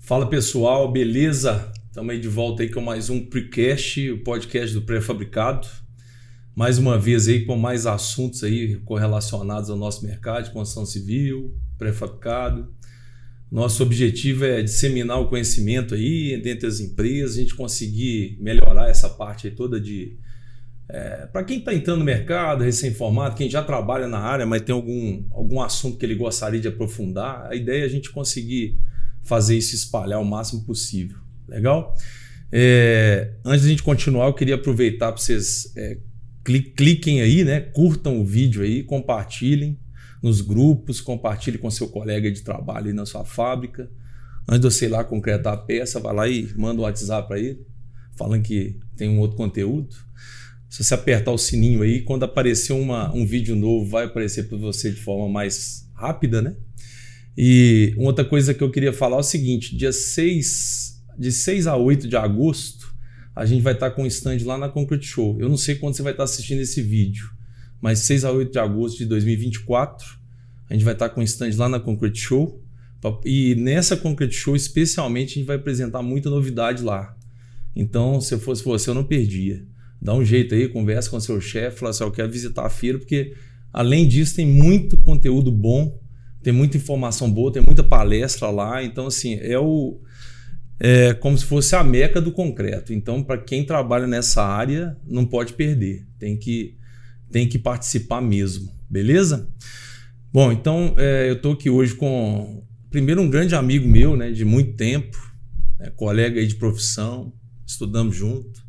Fala pessoal, beleza? Estamos aí de volta aí com mais um Precast, o podcast do pré-fabricado. Mais uma vez aí com mais assuntos aí correlacionados ao nosso mercado de construção civil, pré-fabricado. Nosso objetivo é disseminar o conhecimento aí dentre as empresas, a gente conseguir melhorar essa parte aí toda de... para quem está entrando no mercado, recém-formado, quem já trabalha na área, mas tem algum assunto que ele gostaria de aprofundar, a ideia é a gente conseguir fazer isso espalhar o máximo possível. Legal? Antes de a gente continuar, eu queria aproveitar para vocês cliquem aí, né? Curtam o vídeo aí, compartilhem nos grupos, compartilhe com seu colega de trabalho aí na sua fábrica. Antes de você ir lá concretar a peça, vai lá e manda um WhatsApp para ele, falando que tem um outro conteúdo. Se você apertar o sininho aí, quando aparecer um vídeo novo, vai aparecer para você de forma mais rápida, né? E uma outra coisa que eu queria falar é o seguinte, de 6 a 8 de agosto, a gente vai estar com um stand lá na Concrete Show. Eu não sei quando você vai estar assistindo esse vídeo, mas 6 a 8 de agosto de 2024, a gente vai estar com um stand lá na Concrete Show. E nessa Concrete Show, especialmente, a gente vai apresentar muita novidade lá. Então, se eu fosse você, eu não perdia. Dá um jeito aí, conversa com o seu chefe, fala assim, eu quero visitar a feira, porque além disso tem muito conteúdo bom, tem muita informação boa, tem muita palestra lá. Então, assim, é como se fosse a meca do concreto. Então, para quem trabalha nessa área, não pode perder. Tem que participar mesmo. Beleza? Bom, então, eu estou aqui hoje com, primeiro, um grande amigo meu, né, de muito tempo, colega aí de profissão, estudamos junto,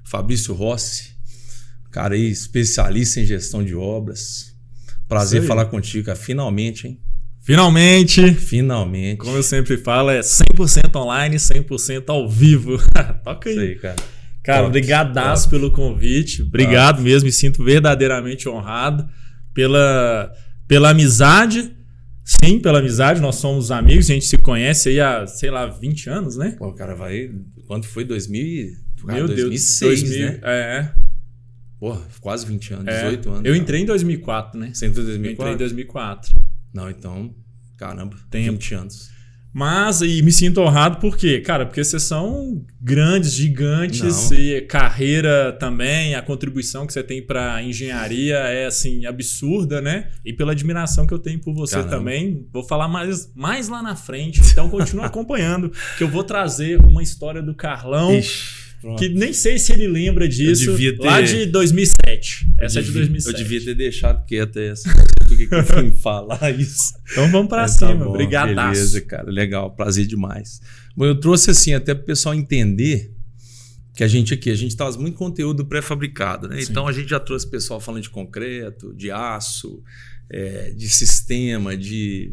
Fabrício Rossi, cara aí especialista em gestão de obras. Prazer falar contigo, cara. Finalmente, hein? Finalmente. Como eu sempre falo, é 100% online, 100% ao vivo. Toca aí. Isso aí, cara. Cara, brigadaço pelo convite. Obrigado mesmo, me sinto verdadeiramente honrado pela amizade. Sim, pela amizade, nós somos amigos, a gente se conhece aí há, sei lá, 20 anos, né? Pô, cara, quanto foi? 2000? Meu 2006, Deus, 2000, né? Porra, quase 20 anos, 18 anos. Eu entrei em 2004, né? Você entrou em 2004? Eu entrei em 2004. Não, então, caramba, tempo. 20 anos. Mas, e me sinto honrado por quê? Cara, porque vocês são grandes, gigantes e carreira também, a contribuição que você tem para a engenharia é, assim, absurda, né? E pela admiração que eu tenho por você também, vou falar mais lá na frente, então continua acompanhando, que eu vou trazer uma história do Carlão. Ixi. Pronto. Que nem sei se ele lembra disso, lá de 2007. Essa é de 2007. Eu devia ter deixado quieto essa. Por que eu fui falar isso? Então vamos pra cima. Obrigadaço. Beleza, cara. Legal. Prazer demais. Bom, eu trouxe assim até pro pessoal entender que a gente traz muito conteúdo pré-fabricado, né? Então a gente já trouxe pessoal falando de concreto, de aço, de sistema, de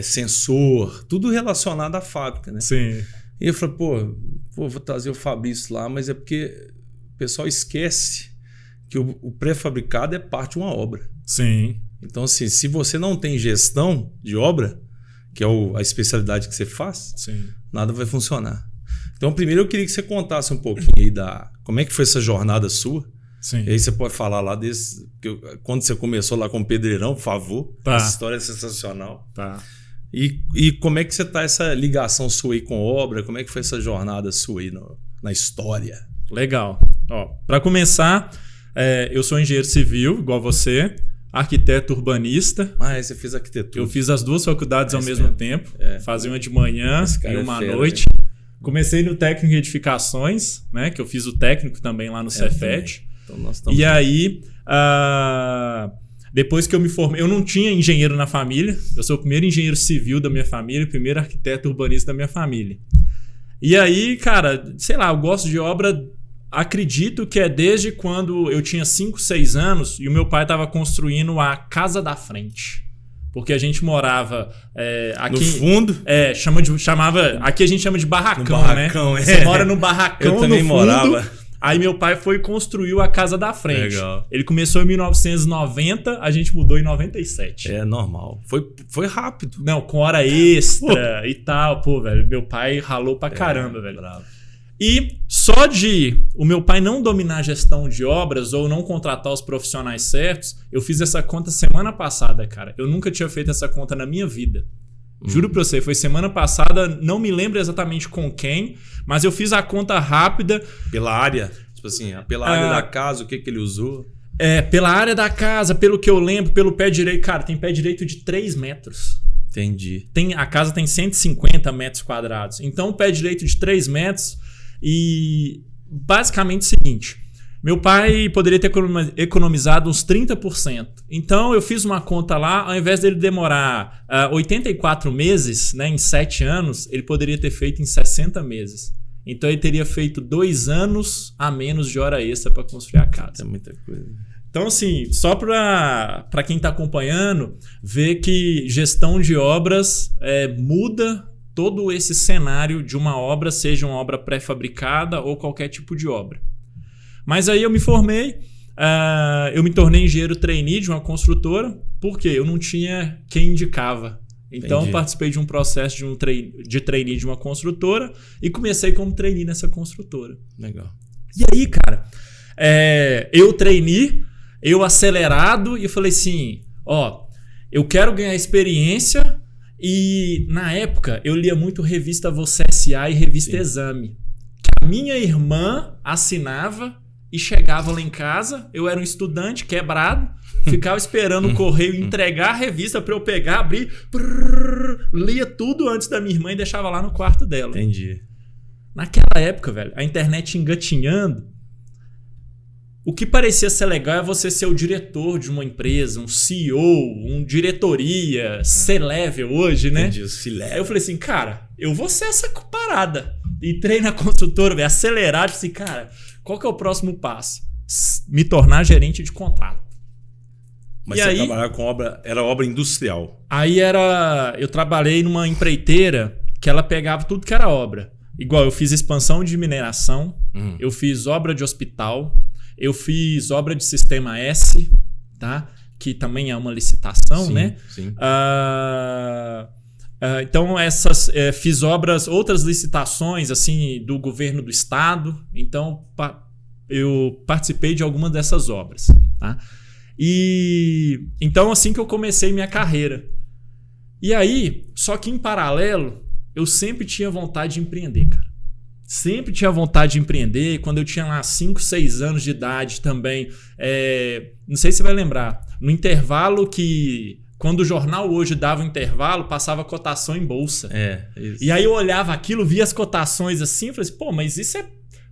sensor, tudo relacionado à fábrica, né? Sim. E eu falei, vou trazer o Fabrício lá, mas é porque o pessoal esquece que o pré-fabricado é parte de uma obra. Sim. Então, assim, se você não tem gestão de obra, que é a especialidade que você faz, nada vai funcionar. Então, primeiro eu queria que você contasse um pouquinho aí como é que foi essa jornada sua. Sim. E aí você pode falar lá quando você começou lá com o pedreirão, por favor. Tá. Essa história é sensacional. Tá. E como é que você está essa ligação sua aí com obra? Como é que foi essa jornada sua aí na história? Legal. Para começar, eu sou engenheiro civil, igual você, arquiteto urbanista. Você fez arquitetura. Eu fiz as duas faculdades ao mesmo tempo. Fazia uma de manhã e uma à noite. Comecei no técnico em edificações, né? Que eu fiz o técnico também lá no Cefet. Então nós estamos... E aí... Depois que eu me formei, eu não tinha engenheiro na família. Eu sou o primeiro engenheiro civil da minha família, o primeiro arquiteto urbanista da minha família. E aí, cara, sei lá, eu gosto de obra, acredito que é desde quando eu tinha 5, 6 anos e o meu pai estava construindo a casa da frente. Porque a gente morava aqui... No fundo? Aqui a gente chama de barracão, né? Né? Você mora no barracão, eu também no fundo. Morava. Aí meu pai construiu a casa da frente. Legal. Ele começou em 1990, a gente mudou em 97. É normal. Foi rápido. Não, com hora extra e tal. Pô, velho, meu pai ralou pra caramba, velho. Bravo. E só de o meu pai não dominar a gestão de obras ou não contratar os profissionais certos, eu fiz essa conta semana passada, cara. Eu nunca tinha feito essa conta na minha vida. Juro pra você, foi semana passada, não me lembro exatamente com quem, mas eu fiz a conta rápida. Pela área? Tipo assim, pela área da casa, o que ele usou? Pela área da casa, pelo que eu lembro, pelo pé direito. Cara, tem pé direito de 3 metros. Entendi. A casa tem 150 metros quadrados. Então, pé direito de 3 metros. E basicamente o seguinte: meu pai poderia ter economizado uns 30%. Então, eu fiz uma conta lá, ao invés dele demorar 84 meses, né, em 7 anos, ele poderia ter feito em 60 meses. Então, ele teria feito 2 anos a menos de hora extra para construir a casa. É muita coisa. Então, assim, só para quem está acompanhando, ver que gestão de obras muda todo esse cenário de uma obra, seja uma obra pré-fabricada ou qualquer tipo de obra. Mas aí eu me formei, eu me tornei engenheiro trainee de uma construtora, porque eu não tinha quem indicava. Então, eu participei de um processo de trainee de uma construtora e comecei como trainee nessa construtora. Legal. E aí, cara, eu trainee, eu acelerado, e eu falei assim, eu quero ganhar experiência. E na época eu lia muito revista Você S.A. e revista Exame, que a minha irmã assinava e chegava lá em casa. Eu era um estudante quebrado, ficava esperando o correio entregar a revista para eu pegar, abrir, lia tudo antes da minha irmã e deixava lá no quarto dela. Entendi. Naquela época, velho, a internet engatinhando, o que parecia ser legal é você ser o diretor de uma empresa, um CEO, diretoria, C-level hoje, né? Entendi, o C-level. Aí eu falei assim, cara, eu vou ser essa parada. Entrei na construtora, velho, acelerado, assim, cara, qual que é o próximo passo? Me tornar gerente de contrato. Mas você trabalhava com obra, era obra industrial. Aí eu trabalhei numa empreiteira que ela pegava tudo que era obra. Igual, eu fiz expansão de mineração, eu fiz obra de hospital, eu fiz obra de sistema S, tá? Que também é uma licitação, né? Sim. Então, fiz outras licitações assim, do governo do estado. Então, eu participei de algumas dessas obras. Tá? E então, assim que eu comecei minha carreira. E aí, só que em paralelo, eu sempre tinha vontade de empreender, cara. Sempre tinha vontade de empreender. Quando eu tinha lá 5, 6 anos de idade também. Não sei se você vai lembrar. No intervalo quando o jornal Hoje dava um intervalo, passava cotação em bolsa. Isso. E aí eu olhava aquilo, via as cotações assim, e falei assim, mas isso é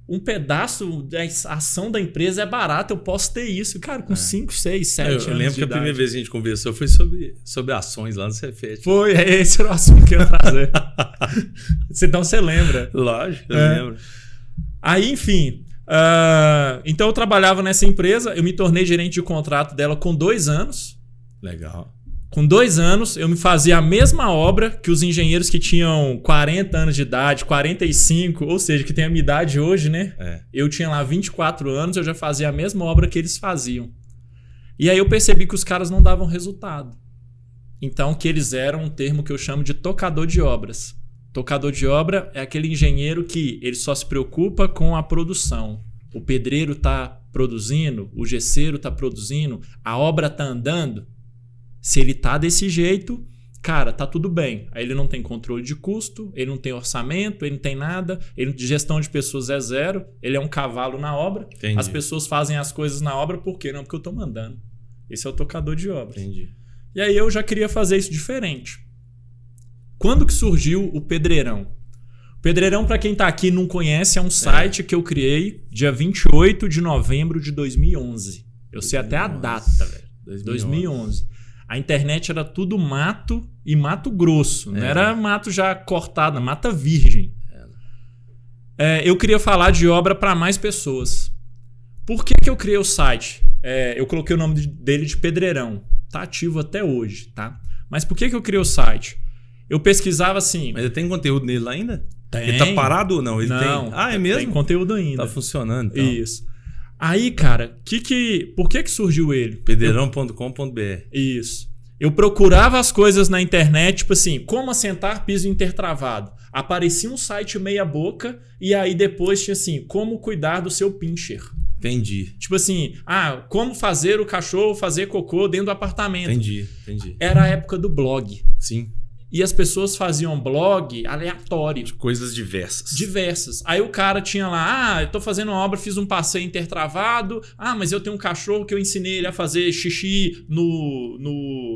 um pedaço da ação da empresa, é barato, eu posso ter isso. Cara, com 5, 6, 7 anos de idade. Eu lembro que a primeira vez que a gente conversou foi sobre ações lá no Cefet. Foi, esse era o assunto que eu ia trazer. Então você lembra. Lógico, eu lembro. Aí, enfim... então eu trabalhava nessa empresa, eu me tornei gerente de contrato dela com 2 anos. Legal. Com 2 anos, eu me fazia a mesma obra que os engenheiros que tinham 40 anos de idade, 45, ou seja, que tem a minha idade hoje, né? Eu tinha lá 24 anos, eu já fazia a mesma obra que eles faziam. E aí eu percebi que os caras não davam resultado. Então, que eles eram um termo que eu chamo de tocador de obras. Tocador de obra é aquele engenheiro que ele só se preocupa com a produção. O pedreiro está produzindo, o gesseiro está produzindo, a obra está andando. Se ele tá desse jeito, cara, tá tudo bem. Aí ele não tem controle de custo, ele não tem orçamento, ele não tem nada, de gestão de pessoas é 0, ele é um cavalo na obra. Entendi. As pessoas fazem as coisas na obra, por quê? Não, porque eu tô mandando. Esse é o tocador de obras. Entendi. E aí eu já queria fazer isso diferente. Quando que surgiu o Pedreirão? O Pedreirão, para quem tá aqui e não conhece, é um site que eu criei dia 28 de novembro de 2011. Eu sei até a data, velho. 2011. A internet era tudo mato e mato grosso. Não era mato já cortado, mata virgem. Eu queria falar de obra para mais pessoas. Por que eu criei o site? Eu coloquei o nome dele de Pedreirão. Tá ativo até hoje, tá? Mas por que eu criei o site? Eu pesquisava assim... Mas tem conteúdo nele lá ainda? Tem. Ele tá parado ou não? Ele não. Tem... é mesmo? Tem conteúdo ainda. Tá funcionando, então. Isso. Aí, cara, por que surgiu ele? Pedreirão.com.br. Isso. Eu procurava as coisas na internet, tipo assim, como assentar piso intertravado. Aparecia um site meia boca e aí depois tinha assim, como cuidar do seu pincher. Entendi. Tipo assim, como fazer o cachorro fazer cocô dentro do apartamento. Entendi. Era a época do blog. Sim. e as pessoas faziam blog aleatório. Coisas diversas. Diversas. Aí o cara tinha lá, eu tô fazendo uma obra, fiz um passeio intertravado, mas eu tenho um cachorro que eu ensinei ele a fazer xixi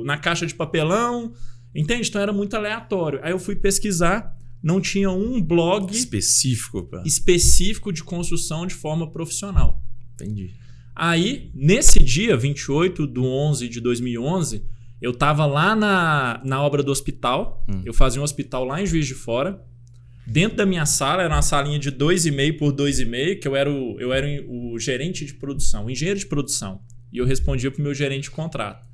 na caixa de papelão. Entende? Então era muito aleatório. Aí eu fui pesquisar, não tinha um blog específico de construção de forma profissional. Entendi. Aí, nesse dia, 28/11 de 2011, eu tava lá na obra do hospital. Eu fazia um hospital lá em Juiz de Fora. Dentro da minha sala, era uma salinha de 2,5 por 2,5, que eu era o gerente de produção, o engenheiro de produção. E eu respondia pro meu gerente de contrato.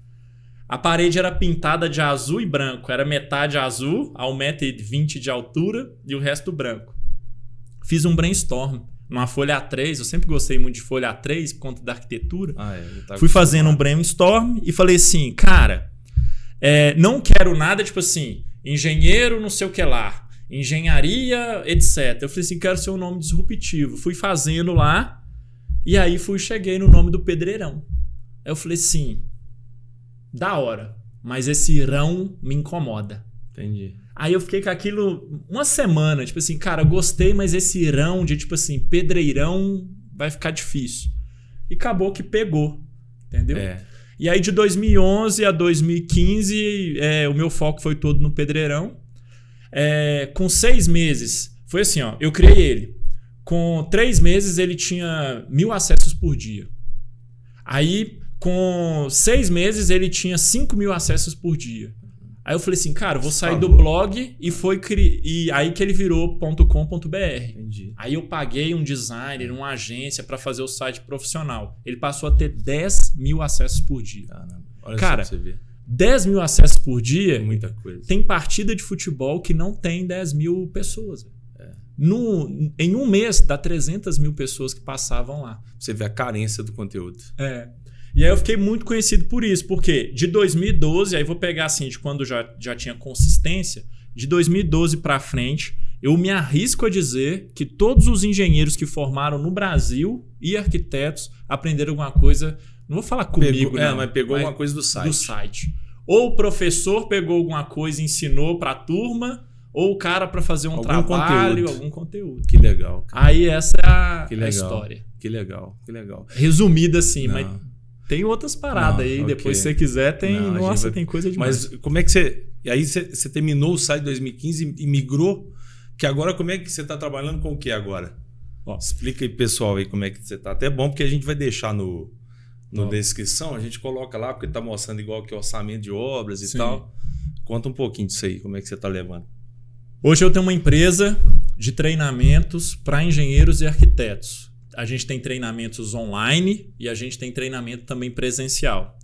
A parede era pintada de azul e branco. Era metade azul, a 1,20 m de altura, e o resto branco. Fiz um brainstorm numa folha A3. Eu sempre gostei muito de folha A3 por conta da arquitetura. Fui fazendo um brainstorm e falei assim, cara, não quero nada tipo assim, engenheiro não sei o que lá, engenharia, etc. Eu falei assim, quero ser um nome disruptivo. Fui fazendo lá e aí cheguei no nome do Pedreirão. Aí eu falei assim, da hora, mas esse irão me incomoda. Entendi. Aí eu fiquei com aquilo uma semana, tipo assim, cara, gostei, mas esse irão de tipo assim, pedreirão vai ficar difícil. E acabou que pegou, entendeu? E aí de 2011 a 2015, o meu foco foi todo no Pedreirão. Com 6 meses, foi assim, ó, eu criei ele. Com 3 meses ele tinha 1.000 acessos por dia. Aí com 6 meses ele tinha 5.000 acessos por dia. Aí eu falei assim, cara, vou sair do blog e aí que ele virou .com.br. Entendi. Aí eu paguei um designer, uma agência para fazer o site profissional. Ele passou a ter 10.000 acessos por dia. Caramba. Olha cara, só pra você ver. 10.000 acessos por dia, Muita coisa. Tem partida de futebol que não tem 10.000 pessoas. Em um mês, dá 300.000 pessoas que passavam lá. Você vê a carência do conteúdo. E aí eu fiquei muito conhecido por isso, porque de 2012, aí vou pegar assim, de quando já tinha consistência, de 2012 para frente, eu me arrisco a dizer que todos os engenheiros que formaram no Brasil e arquitetos aprenderam alguma coisa, não vou falar comigo, mas pegou alguma coisa do site. Ou o professor pegou alguma coisa e ensinou para a turma, ou o cara para fazer algum conteúdo. Que legal. Cara. Aí essa é a história. Que legal. Resumida assim, mas tem outras paradas aí. Depois, se você quiser, tem. Tem coisa demais. Mas como é que você. E aí você terminou o site em 2015 e migrou? Que agora, como é que você está trabalhando com o que agora? Explica aí, pessoal, aí como é que você está. Até bom, porque a gente vai deixar na descrição, a gente coloca lá, porque está mostrando igual que orçamento de obras e tal. Conta um pouquinho disso aí, como é que você está levando. Hoje eu tenho uma empresa de treinamentos para engenheiros e arquitetos. A gente tem treinamentos online e a gente tem treinamento também presencial.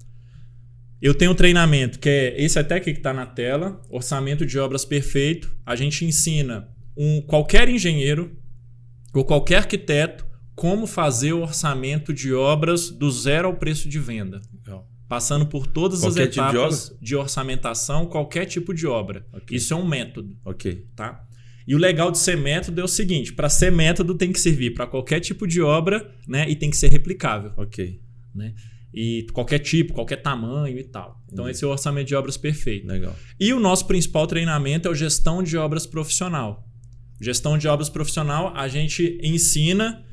Eu tenho um treinamento que é esse até que está na tela, Orçamento de Obras Perfeito. A gente ensina qualquer engenheiro ou qualquer arquiteto como fazer o orçamento de obras do zero ao preço de venda. Legal. Passando por todas as etapas de orçamentação, qualquer tipo de obra. Okay. Isso é um método. Ok. Tá? E o legal de ser método é o seguinte, para ser método tem que servir para qualquer tipo de obra, né, e tem que ser replicável. Ok. Né? E qualquer tipo, qualquer tamanho e tal. Então esse é o orçamento de obras perfeito. Legal. E o nosso principal treinamento é o Gestão de Obras Profissional. Gestão de Obras Profissional, a gente ensina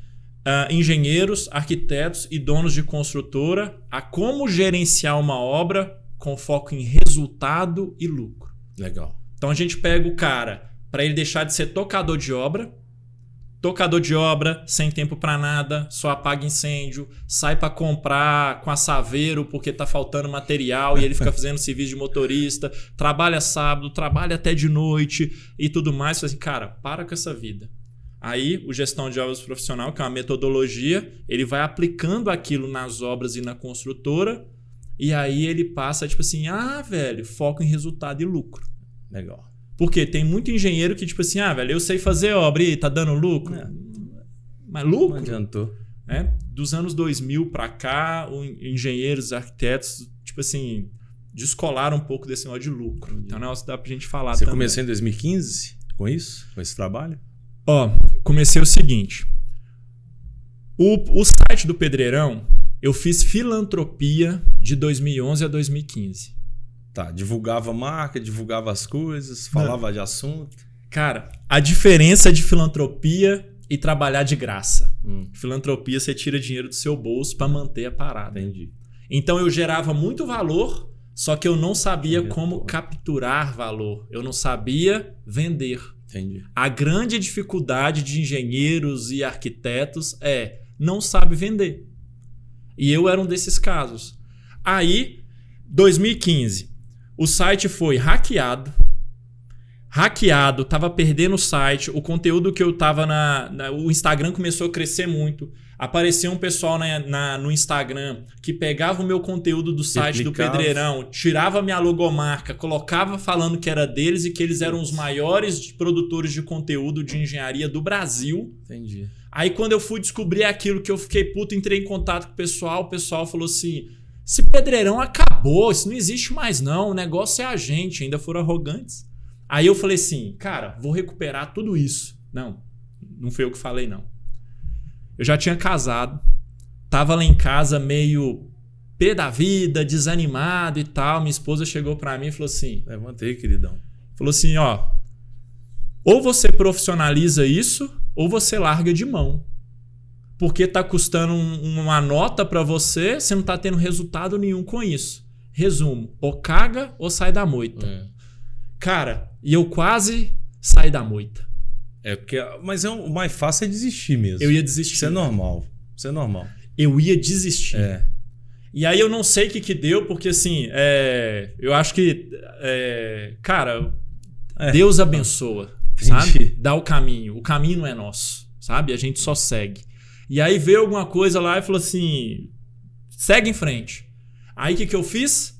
engenheiros, arquitetos e donos de construtora a como gerenciar uma obra com foco em resultado e lucro. Legal. Então a gente pega o cara para ele deixar de ser tocador de obra, sem tempo para nada, só apaga incêndio, sai para comprar com a Saveiro porque tá faltando material e ele fica fazendo serviço de motorista, trabalha sábado, trabalha até de noite e tudo mais. Assim, cara, para com essa vida. Aí o Gestão de Obras Profissional, que é uma metodologia, ele vai aplicando aquilo nas obras e na construtora e aí ele passa tipo assim, velho, foco em resultado e lucro. Legal. Porque tem muito engenheiro que, tipo assim, velho, eu sei fazer obra e tá dando lucro. Mas lucro? Não adiantou. Dos anos 2000 para cá, engenheiros, arquitetos, tipo assim, descolaram um pouco desse negócio de lucro. Então, negócio dá pra gente falar também. Você começou em 2015 com isso? Com esse trabalho? Comecei o seguinte. O site do Pedreirão, eu fiz filantropia de 2011 a 2015. Tá, divulgava marca, divulgava as coisas, falava de assunto. Cara, a diferença de filantropia e trabalhar de graça. Filantropia, você tira dinheiro do seu bolso para manter a parada. Entendi. Então eu gerava muito valor, só que eu não sabia como capturar valor. Eu não sabia vender. Entendi. A grande dificuldade de engenheiros e arquitetos não sabe vender. E eu era um desses casos. Aí, 2015, o site foi hackeado. Tava perdendo o site, o conteúdo que eu tava o Instagram começou a crescer muito. Apareceu um pessoal no Instagram que pegava o meu conteúdo do site do Pedreirão, tirava minha logomarca, colocava falando que era deles e que eles eram os maiores produtores de conteúdo de engenharia do Brasil. Entendi. Aí quando eu fui descobrir aquilo que eu fiquei puto, entrei em contato com o pessoal falou assim: esse Pedreirão acabou, isso não existe mais não, o negócio é a gente, ainda foram arrogantes. Aí eu falei assim, cara, vou recuperar tudo isso. Não foi eu que falei, não. Eu já tinha casado, tava lá em casa meio pé da vida, desanimado e tal. Minha esposa chegou pra mim e falou assim... Levantei, queridão. Falou assim, ou você profissionaliza isso, ou você larga de mão. Porque tá custando uma nota pra você, você não tá tendo resultado nenhum com isso. Resumo, ou caga ou sai da moita. Cara, e eu quase saí da moita. Mas o mais fácil é desistir mesmo. Eu ia desistir. Isso é normal. Eu ia desistir. E aí eu não sei o que deu, porque assim, eu acho que, cara, Deus abençoa, sabe? Dá o caminho não é nosso, sabe? A gente só segue. E aí veio alguma coisa lá e falou assim, segue em frente. Aí o que eu fiz?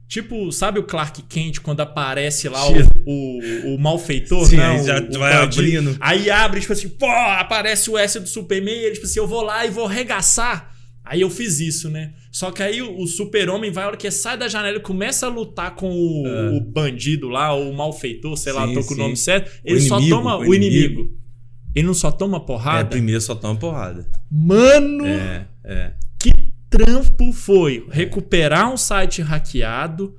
Tipo, sabe o Clark Kent quando aparece lá o malfeitor? Sim, não, já vai abrindo. Aí abre, tipo assim, aparece o S do Superman e ele, tipo assim, eu vou lá e vou arregaçar. Aí eu fiz isso, né? Só que aí o super-homem vai, a hora que sai da janela e começa a lutar com o bandido lá, o malfeitor, sei lá, tô com o nome certo. Ele só toma o inimigo. Ele não só toma porrada? Primeiro só toma porrada. Mano! Que trampo foi recuperar um site hackeado,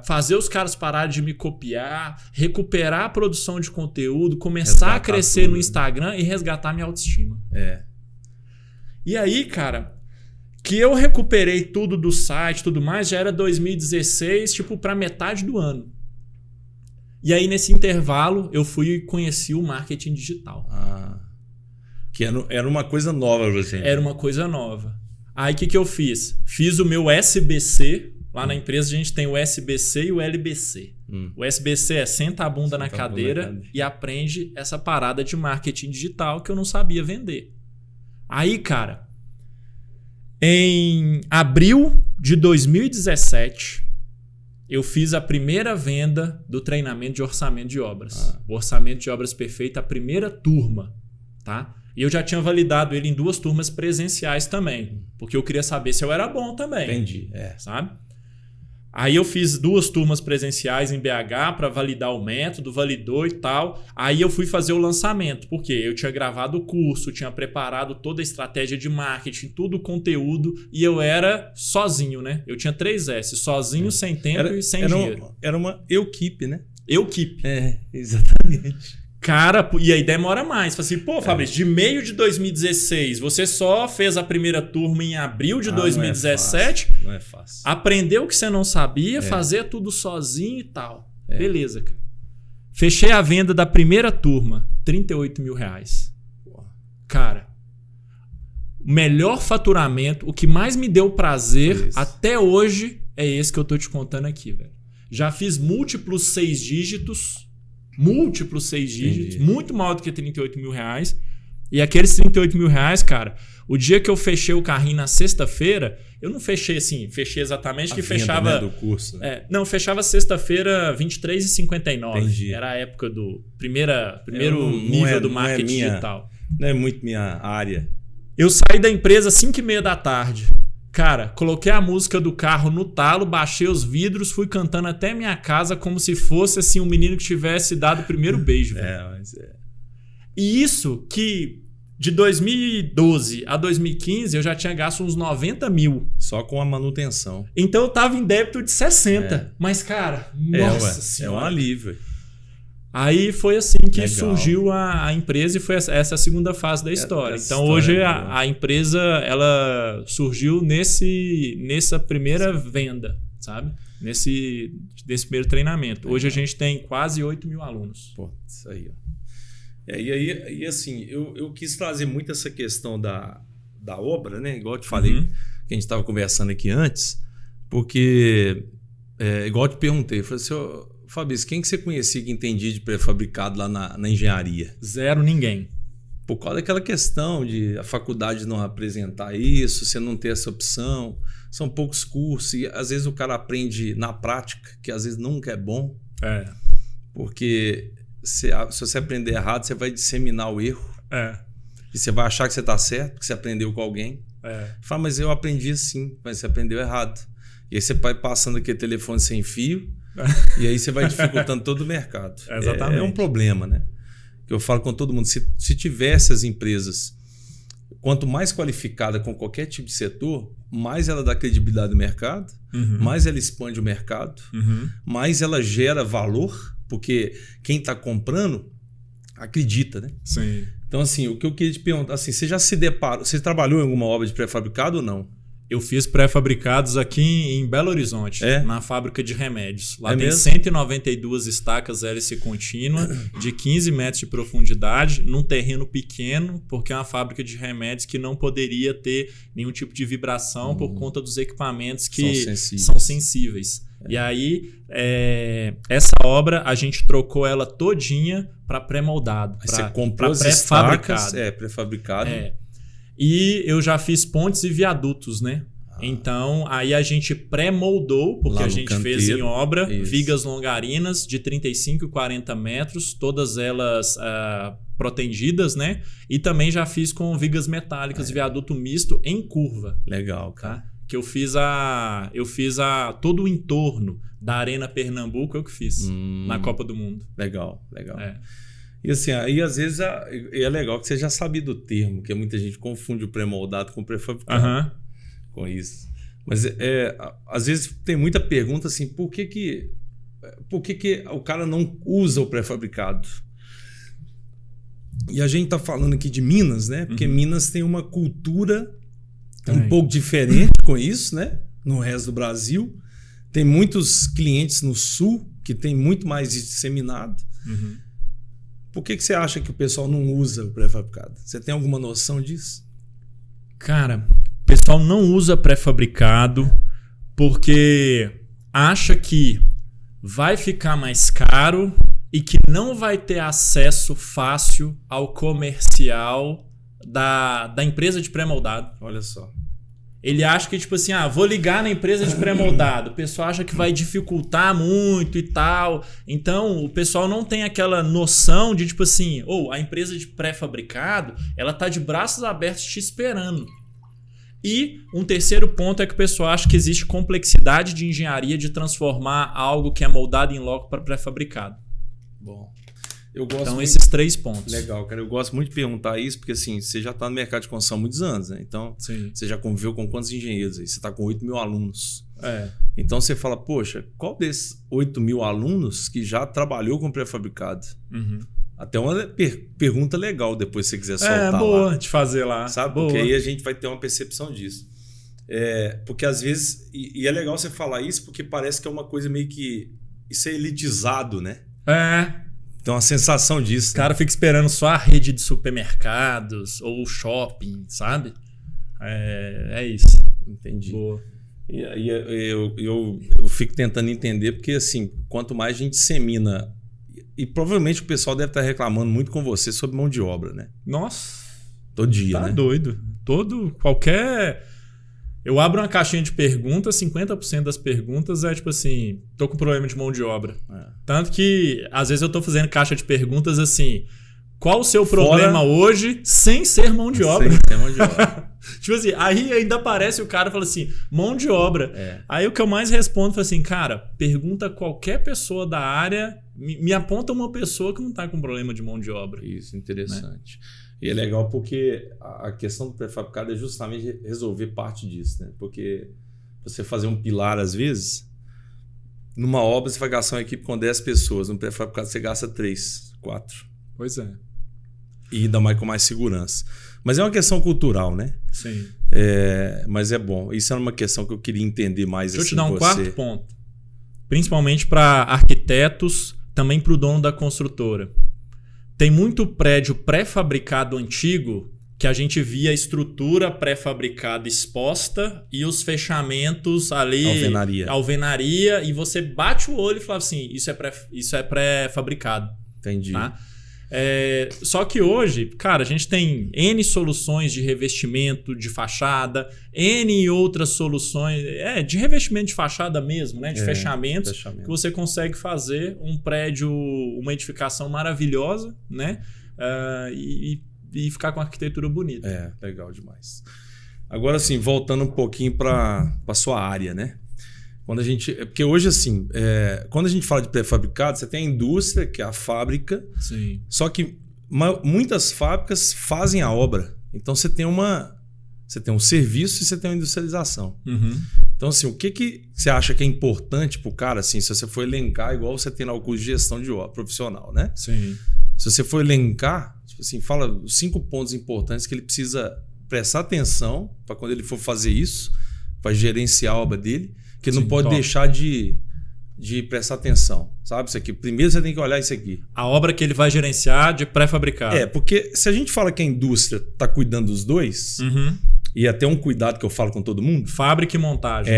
fazer os caras pararem de me copiar, recuperar a produção de conteúdo, começar a crescer no Instagram e resgatar minha autoestima. E aí, cara, que eu recuperei tudo do site e tudo mais, já era 2016, tipo, pra metade do ano. E aí, nesse intervalo, eu fui e conheci o marketing digital. Que era uma coisa nova pra você. Era uma coisa nova. Aí o que eu fiz? Fiz o meu SBC. Lá na empresa a gente tem o SBC e o LBC. O SBC é senta a bunda na cadeira e aprende essa parada de marketing digital que eu não sabia vender. Aí, cara, em abril de 2017, eu fiz a primeira venda do treinamento de orçamento de obras. O orçamento de obras perfeito, a primeira turma, tá? E eu já tinha validado ele em 2 turmas presenciais também. Porque eu queria saber se eu era bom também. Entendi. Sabe? Aí eu fiz 2 turmas presenciais em BH para validar o método, validou e tal. Aí eu fui fazer o lançamento. Porque eu tinha gravado o curso, tinha preparado toda a estratégia de marketing, tudo o conteúdo. E eu era sozinho, né? Eu tinha 3 S. Sozinho, sem tempo e sem dinheiro. Era uma equipe, né? Equipe. Exatamente. Cara, e aí demora mais. Fala assim, Fabrício, de meio de 2016, você só fez a primeira turma em abril de 2017. Não é fácil. Aprendeu o que você não sabia, fazer tudo sozinho e tal. Beleza, cara. Fechei a venda da primeira turma, R$38 mil. Cara, o melhor faturamento, o que mais me deu prazer até hoje é esse que eu tô te contando aqui, velho. Já fiz múltiplos 6 dígitos. Muito maior do que R$38 mil. E aqueles R$38 mil, cara, o dia que eu fechei o carrinho na sexta-feira, eu não fechei assim, fechei exatamente a que venda, fechava. Né, do curso, né? Não, fechava sexta-feira R$23,59. Entendi. Era a época do primeiro nível do marketing digital. Não é muito minha área. Eu saí da empresa às 5h30 da tarde. Cara, coloquei a música do carro no talo, baixei os vidros, fui cantando até minha casa como se fosse assim um menino que tivesse dado o primeiro beijo. Mas E isso que De 2012 a 2015, eu já tinha gasto uns 90 mil. Só com a manutenção. Então eu tava em débito de 60. Mas, cara, nossa senhora. É um alívio. Aí foi assim que Legal. Surgiu a empresa e foi essa a segunda fase da história. Então hoje a empresa ela surgiu nessa primeira venda, sabe? Nesse primeiro treinamento. Hoje a gente tem quase 8 mil alunos. Pô, isso aí, ó. E assim, eu quis trazer muito essa questão da obra, né? Igual eu te falei, que a gente estava conversando aqui antes, porque, igual eu te perguntei, eu falei assim, Fabrício, quem que você conhecia que entendia de pré-fabricado lá na engenharia? Zero, ninguém. Por causa daquela questão de a faculdade não apresentar isso, você não ter essa opção, são poucos cursos, e às vezes o cara aprende na prática, que às vezes nunca é bom, porque... se você aprender errado, você vai disseminar o erro. E você vai achar que você está certo, porque você aprendeu com alguém. Fala, mas eu aprendi assim, mas você aprendeu errado. E aí você vai passando aquele telefone sem fio, e aí você vai dificultando todo o mercado. Exatamente. É um problema, né? Que eu falo com todo mundo, se tivesse as empresas, quanto mais qualificada com qualquer tipo de setor, mais ela dá credibilidade no mercado, mais ela expande o mercado, mais ela gera valor, porque quem está comprando acredita, né? Sim. Então, assim, o que eu queria te perguntar, assim, você já se deparou, você trabalhou em alguma obra de pré-fabricado ou não? Eu fiz pré-fabricados aqui em Belo Horizonte, na fábrica de remédios. Lá tem mesmo? 192 estacas hélice contínua de 15 metros de profundidade, num terreno pequeno, porque é uma fábrica de remédios que não poderia ter nenhum tipo de vibração por conta dos equipamentos que são sensíveis. E aí, essa obra, a gente trocou ela todinha para pré-moldado. Você comprou as pré-fabricado. Pré-fabricado. E eu já fiz pontes e viadutos, né? Então, aí a gente pré-moldou, porque a gente fez em obra, vigas longarinas de 35 e 40 metros, todas elas protegidas, né? E também já fiz com vigas metálicas, viaduto misto em curva. Legal, cara. Tá? Que eu fiz todo o entorno da Arena Pernambuco, eu que fiz na Copa do Mundo. Legal. E assim, aí às vezes é legal que você já sabe do termo, que muita gente confunde o pré-moldado com o pré-fabricado com isso. Mas às vezes tem muita pergunta assim, por que o cara não usa o pré-fabricado? E a gente tá falando aqui de Minas, né? Porque Minas tem uma cultura um pouco diferente com isso, né? No resto do Brasil. Tem muitos clientes no sul que tem muito mais disseminado. Por que você acha que o pessoal não usa o pré-fabricado? Você tem alguma noção disso? Cara, o pessoal não usa pré-fabricado porque acha que vai ficar mais caro e que não vai ter acesso fácil ao comercial da empresa de pré-moldado. Olha só. Ele acha que, tipo assim, vou ligar na empresa de pré-moldado. O pessoal acha que vai dificultar muito e tal. Então, o pessoal não tem aquela noção de, tipo assim, a empresa de pré-fabricado, ela tá de braços abertos te esperando. E um terceiro ponto é que o pessoal acha que existe complexidade de engenharia de transformar algo que é moldado em loco para pré-fabricado. Bom. Eu gosto então, muito... esses 3 pontos. Legal, cara. Eu gosto muito de perguntar isso, porque assim, você já está no mercado de construção há muitos anos, né? Então, você já conviveu com quantos engenheiros aí? Você está com 8 mil alunos. Então, você fala, poxa, qual desses 8 mil alunos que já trabalhou com pré-fabricado? Até uma pergunta legal depois, se você quiser soltar lá. Boa de fazer lá. Sabe? Boa. Porque aí a gente vai ter uma percepção disso. Porque às vezes... E é legal você falar isso, porque parece que é uma coisa meio que... Isso é elitizado, né? Tem uma sensação disso. O cara fica esperando só a rede de supermercados ou o shopping, sabe? É isso. Entendi. Boa. E aí eu fico tentando entender, porque assim, quanto mais a gente dissemina... E provavelmente o pessoal deve estar reclamando muito com você sobre mão de obra, né? Nossa. Todo dia, né? Tá doido. Qualquer... Eu abro uma caixinha de perguntas, 50% das perguntas é tipo assim, tô com problema de mão de obra. Tanto que, às vezes eu tô fazendo caixa de perguntas assim, qual o seu problema hoje sem ser mão de obra? Sem ser mão de obra. Tipo assim, aí ainda aparece o cara e fala assim, mão de obra. Aí o que eu mais respondo é assim, cara, pergunta qualquer pessoa da área Me aponta uma pessoa que não está com problema de mão de obra. Isso, interessante. Né? E é legal porque a questão do pré-fabricado é justamente resolver parte disso, né? Porque você fazer um pilar, às vezes, numa obra você vai gastar uma equipe com 10 pessoas, no pré-fabricado você gasta 3, 4. Pois é. E ainda mais com mais segurança. Mas é uma questão cultural, né? Sim. Mas é bom. Isso é uma questão que eu queria entender mais. Deixa eu te dar um quarto ponto. Principalmente para arquitetos, também para o dono da construtora. Tem muito prédio pré-fabricado antigo que a gente via a estrutura pré-fabricada exposta e os fechamentos ali... Alvenaria. E você bate o olho e fala assim, isso é pré-fabricado. Entendi. Tá? Só que hoje, cara, a gente tem N soluções de revestimento de fachada, N outras soluções de revestimento de fachada mesmo, né? De fechamento, que você consegue fazer um prédio, uma edificação maravilhosa, né? E ficar com a arquitetura bonita. Legal demais. Agora, assim, voltando um pouquinho para a sua área, né? Porque hoje, assim, quando a gente fala de pré-fabricado, você tem a indústria, que é a fábrica. Sim. Só que muitas fábricas fazem a obra. Então você tem um serviço e você tem uma industrialização. Uhum. Então, assim, o que você acha que é importante para o cara, assim, se você for elencar, igual você tem lá o curso de gestão de obra profissional, né? Sim. Se você for elencar, tipo assim, fala os 5 pontos importantes que ele precisa prestar atenção para quando ele for fazer isso, para gerenciar a obra dele. Que não pode deixar de prestar atenção, sabe? Isso aqui. Primeiro você tem que olhar isso aqui. A obra que ele vai gerenciar de pré-fabricado. Porque se a gente fala que a indústria está cuidando dos dois, e até um cuidado que eu falo com todo mundo... Fábrica e montagem.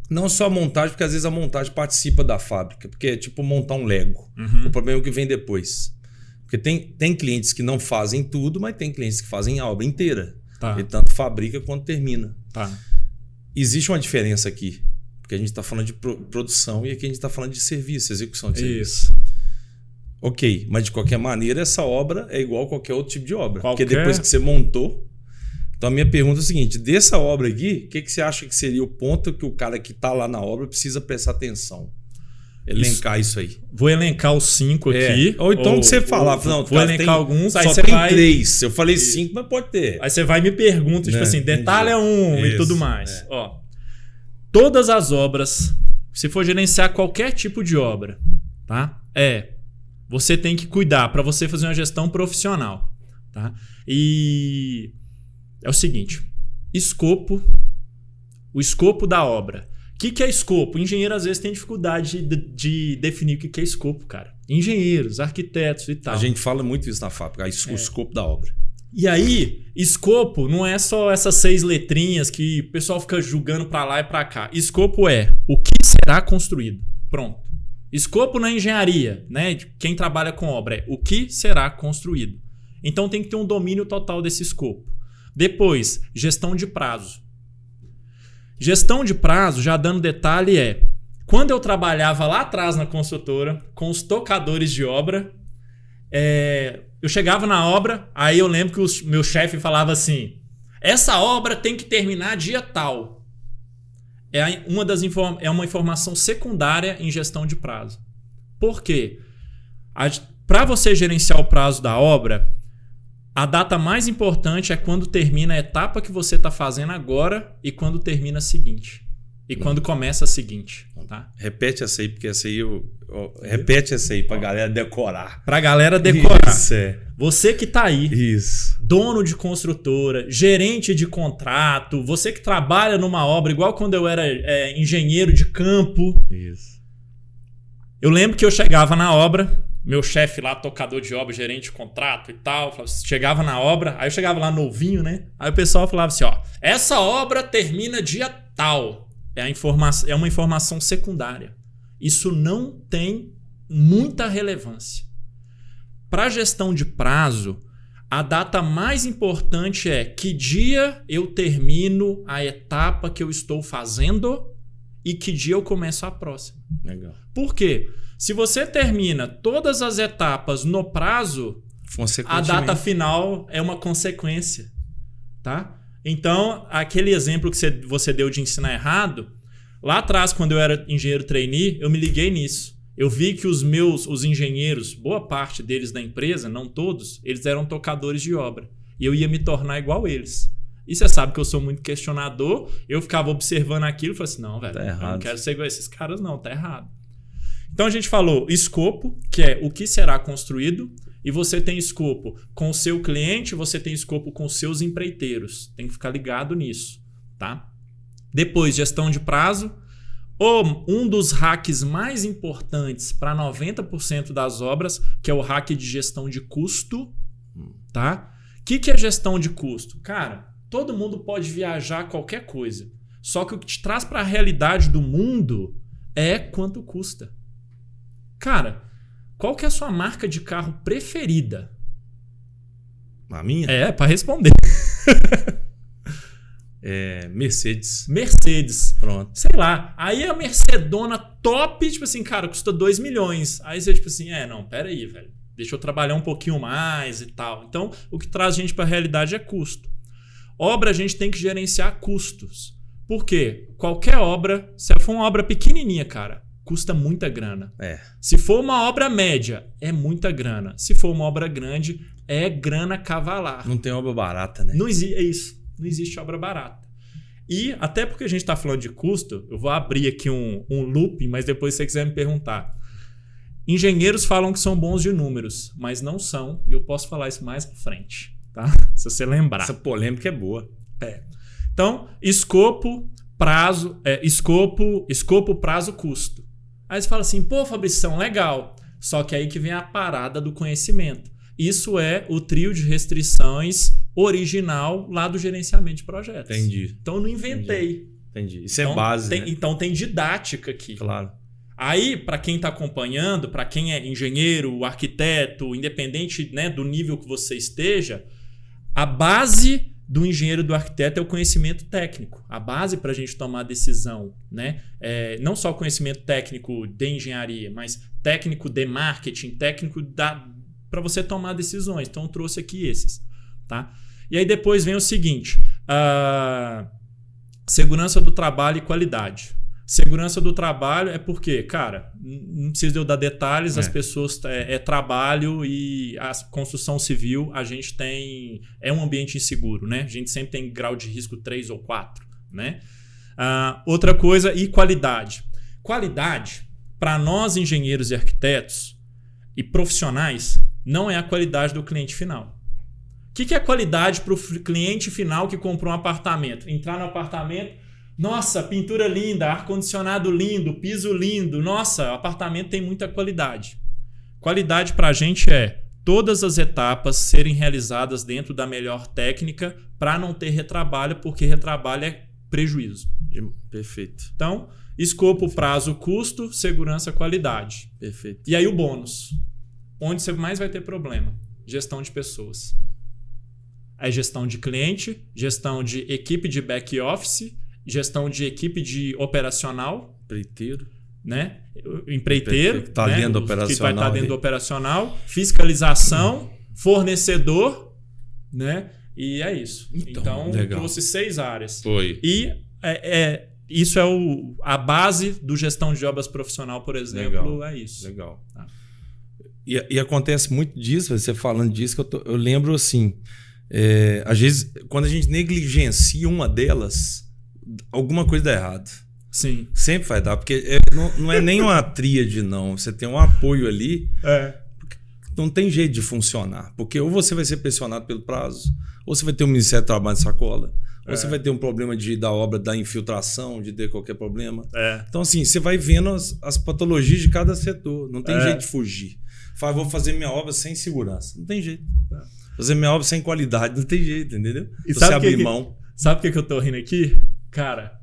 Não só a montagem, porque às vezes a montagem participa da fábrica. Porque é tipo montar um Lego. O problema é o que vem depois. Porque tem clientes que não fazem tudo, mas tem clientes que fazem a obra inteira. Tá. Ele tanto fabrica quanto termina. Tá. Existe uma diferença aqui, porque a gente está falando de produção e aqui a gente está falando de serviço, execução de serviço. Isso. Ok, mas de qualquer maneira essa obra é igual a qualquer outro tipo de obra. Porque depois que você montou... Então a minha pergunta é a seguinte, dessa obra aqui, o que você acha que seria o ponto que o cara que está lá na obra precisa prestar atenção? Elencar isso aí. Vou elencar os 5 aqui. Ou então que você falar, não, vou elencar alguns, aí só você tem vai... 3. Eu falei 5, mas pode ter. Aí você vai e me pergunta, tipo assim, detalhe e tudo mais. Ó, todas as obras, se for gerenciar qualquer tipo de obra, tá? Você tem que cuidar para você fazer uma gestão profissional, tá? E é o seguinte, o escopo da obra. O que é escopo? O engenheiro às vezes tem dificuldade de definir o que é escopo, cara. Engenheiros, arquitetos e tal. A gente fala muito isso na fábrica, o escopo da obra. E aí, escopo não é só essas 6 letrinhas que o pessoal fica julgando para lá e para cá. Escopo é o que será construído. Pronto. Escopo na engenharia, né? Quem trabalha com obra é o que será construído. Então tem que ter um domínio total desse escopo. Depois, gestão de prazo. Gestão de prazo, já dando detalhe, quando eu trabalhava lá atrás na construtora, com os tocadores de obra, eu chegava na obra, aí eu lembro que o meu chefe falava assim, essa obra tem que terminar dia tal. É uma informação secundária em gestão de prazo. Por quê? Para você gerenciar o prazo da obra, a data mais importante é quando termina a etapa que você está fazendo agora e quando termina a seguinte. E quando começa a seguinte. Tá? Repete essa aí, porque essa aí repete essa aí pra galera decorar. Pra galera decorar. Isso, Você que tá aí, isso, dono de construtora, gerente de contrato, você que trabalha numa obra, igual quando eu era engenheiro de campo. Isso. Eu lembro que eu chegava na obra, meu chefe lá, tocador de obra, gerente de contrato e tal, chegava na obra, aí eu chegava lá novinho, né? Aí o pessoal falava assim, essa obra termina dia tal. É uma informação secundária. Isso não tem muita relevância. Para a gestão de prazo, a data mais importante é que dia eu termino a etapa que eu estou fazendo e que dia eu começo a próxima. Legal. Por quê? Se você termina todas as etapas no prazo, a data final é uma consequência. Tá? Então, aquele exemplo que você deu de ensinar errado, lá atrás, quando eu era engenheiro trainee, eu me liguei nisso. Eu vi que os engenheiros, boa parte deles da empresa, não todos, eles eram tocadores de obra. E eu ia me tornar igual eles. E você sabe que eu sou muito questionador, eu ficava observando aquilo e falei assim, não, velho, tá eu não quero ser igual a esses caras não, tá errado. Então a gente falou escopo, que é o que será construído, e você tem escopo com o seu cliente, você tem escopo com os seus empreiteiros. Tem que ficar ligado nisso, tá? Depois, gestão de prazo. Um dos hacks mais importantes para 90% das obras, que é o hack de gestão de custo, tá? O que é gestão de custo? Cara, todo mundo pode viajar qualquer coisa. Só que o que te traz para a realidade do mundo é quanto custa. Cara, qual que é a sua marca de carro preferida? A minha? É, para responder. Mercedes. Mercedes. Pronto. Sei lá. Aí a Mercedona top, tipo assim, cara, custa 2 milhões. Aí você, tipo assim, não, pera aí, velho. Deixa eu trabalhar um pouquinho mais e tal. Então, o que traz a gente para a realidade é custo. Obra, a gente tem que gerenciar custos. Por quê? Qualquer obra, se for uma obra pequenininha, cara, custa muita grana. Se for uma obra média, é muita grana. Se for uma obra grande, é grana cavalar. Não tem obra barata, né? É isso. Não existe obra barata. E até porque a gente está falando de custo, eu vou abrir aqui um loop, mas depois se você quiser me perguntar. Engenheiros falam que são bons de números, mas não são. E eu posso falar isso mais para frente, tá? Se você lembrar. Essa polêmica é boa. Então, escopo, prazo, escopo, prazo, custo. Aí você fala assim, pô, Fabrição, legal. Só que aí que vem a parada do conhecimento. Isso é o trio de restrições original lá do gerenciamento de projetos. Entendi. Então eu não inventei. Entendi. Isso é base, né? Então tem didática aqui. Claro. Aí, para quem está acompanhando, para quem é engenheiro, arquiteto, independente, né, do nível que você esteja, a base do engenheiro e do arquiteto é o conhecimento técnico. A base para a gente tomar decisão, né? Não só o conhecimento técnico de engenharia, mas técnico de marketing, técnico para você tomar decisões. Então, eu trouxe aqui esses. Tá? E aí depois vem o seguinte, segurança do trabalho e qualidade. Segurança do trabalho é porque, cara, não precisa eu dar detalhes, as pessoas trabalho e a construção civil a gente é um ambiente inseguro, né? A gente sempre tem grau de risco 3 ou 4, né? Outra coisa, e qualidade. Qualidade, para nós engenheiros e arquitetos e profissionais, não é a qualidade do cliente final. O que é qualidade para o cliente final que comprou um apartamento? Entrar no apartamento, nossa, pintura linda, ar-condicionado lindo, piso lindo, nossa, o apartamento tem muita qualidade. Qualidade para a gente é todas as etapas serem realizadas dentro da melhor técnica para não ter retrabalho, porque retrabalho é prejuízo. Perfeito. Então, escopo, prazo, custo, segurança, qualidade. Perfeito. E aí o bônus. Onde você mais vai ter problema? Gestão de pessoas. É gestão de cliente, gestão de equipe de back office, gestão de equipe de operacional. Empreiteiro. Né? Empreiteiro. Que está dentro do operacional. Que vai estar dentro do operacional. Fiscalização, fornecedor, né? E é isso. Então trouxe 6 áreas. Foi. E isso é a base do gestão de obras profissional, por exemplo. Legal. É isso. Legal. Tá. E acontece muito disso, você falando disso, que eu lembro assim, às vezes, quando a gente negligencia uma delas, alguma coisa dá errado. Sim. Sempre vai dar, porque não é nem uma tríade, não. Você tem um apoio ali, não tem jeito de funcionar. Porque ou você vai ser pressionado pelo prazo, ou você vai ter um Ministério do Trabalho de sacola, ou você vai ter um problema da obra da infiltração, de ter qualquer problema. Então, assim, você vai vendo as patologias de cada setor. Não tem jeito de fugir. Vou fazer minha obra sem segurança. Não tem jeito. Fazer minha obra sem qualidade. Não tem jeito, entendeu? E você abrir mão. Sabe por que eu tô rindo aqui? Cara,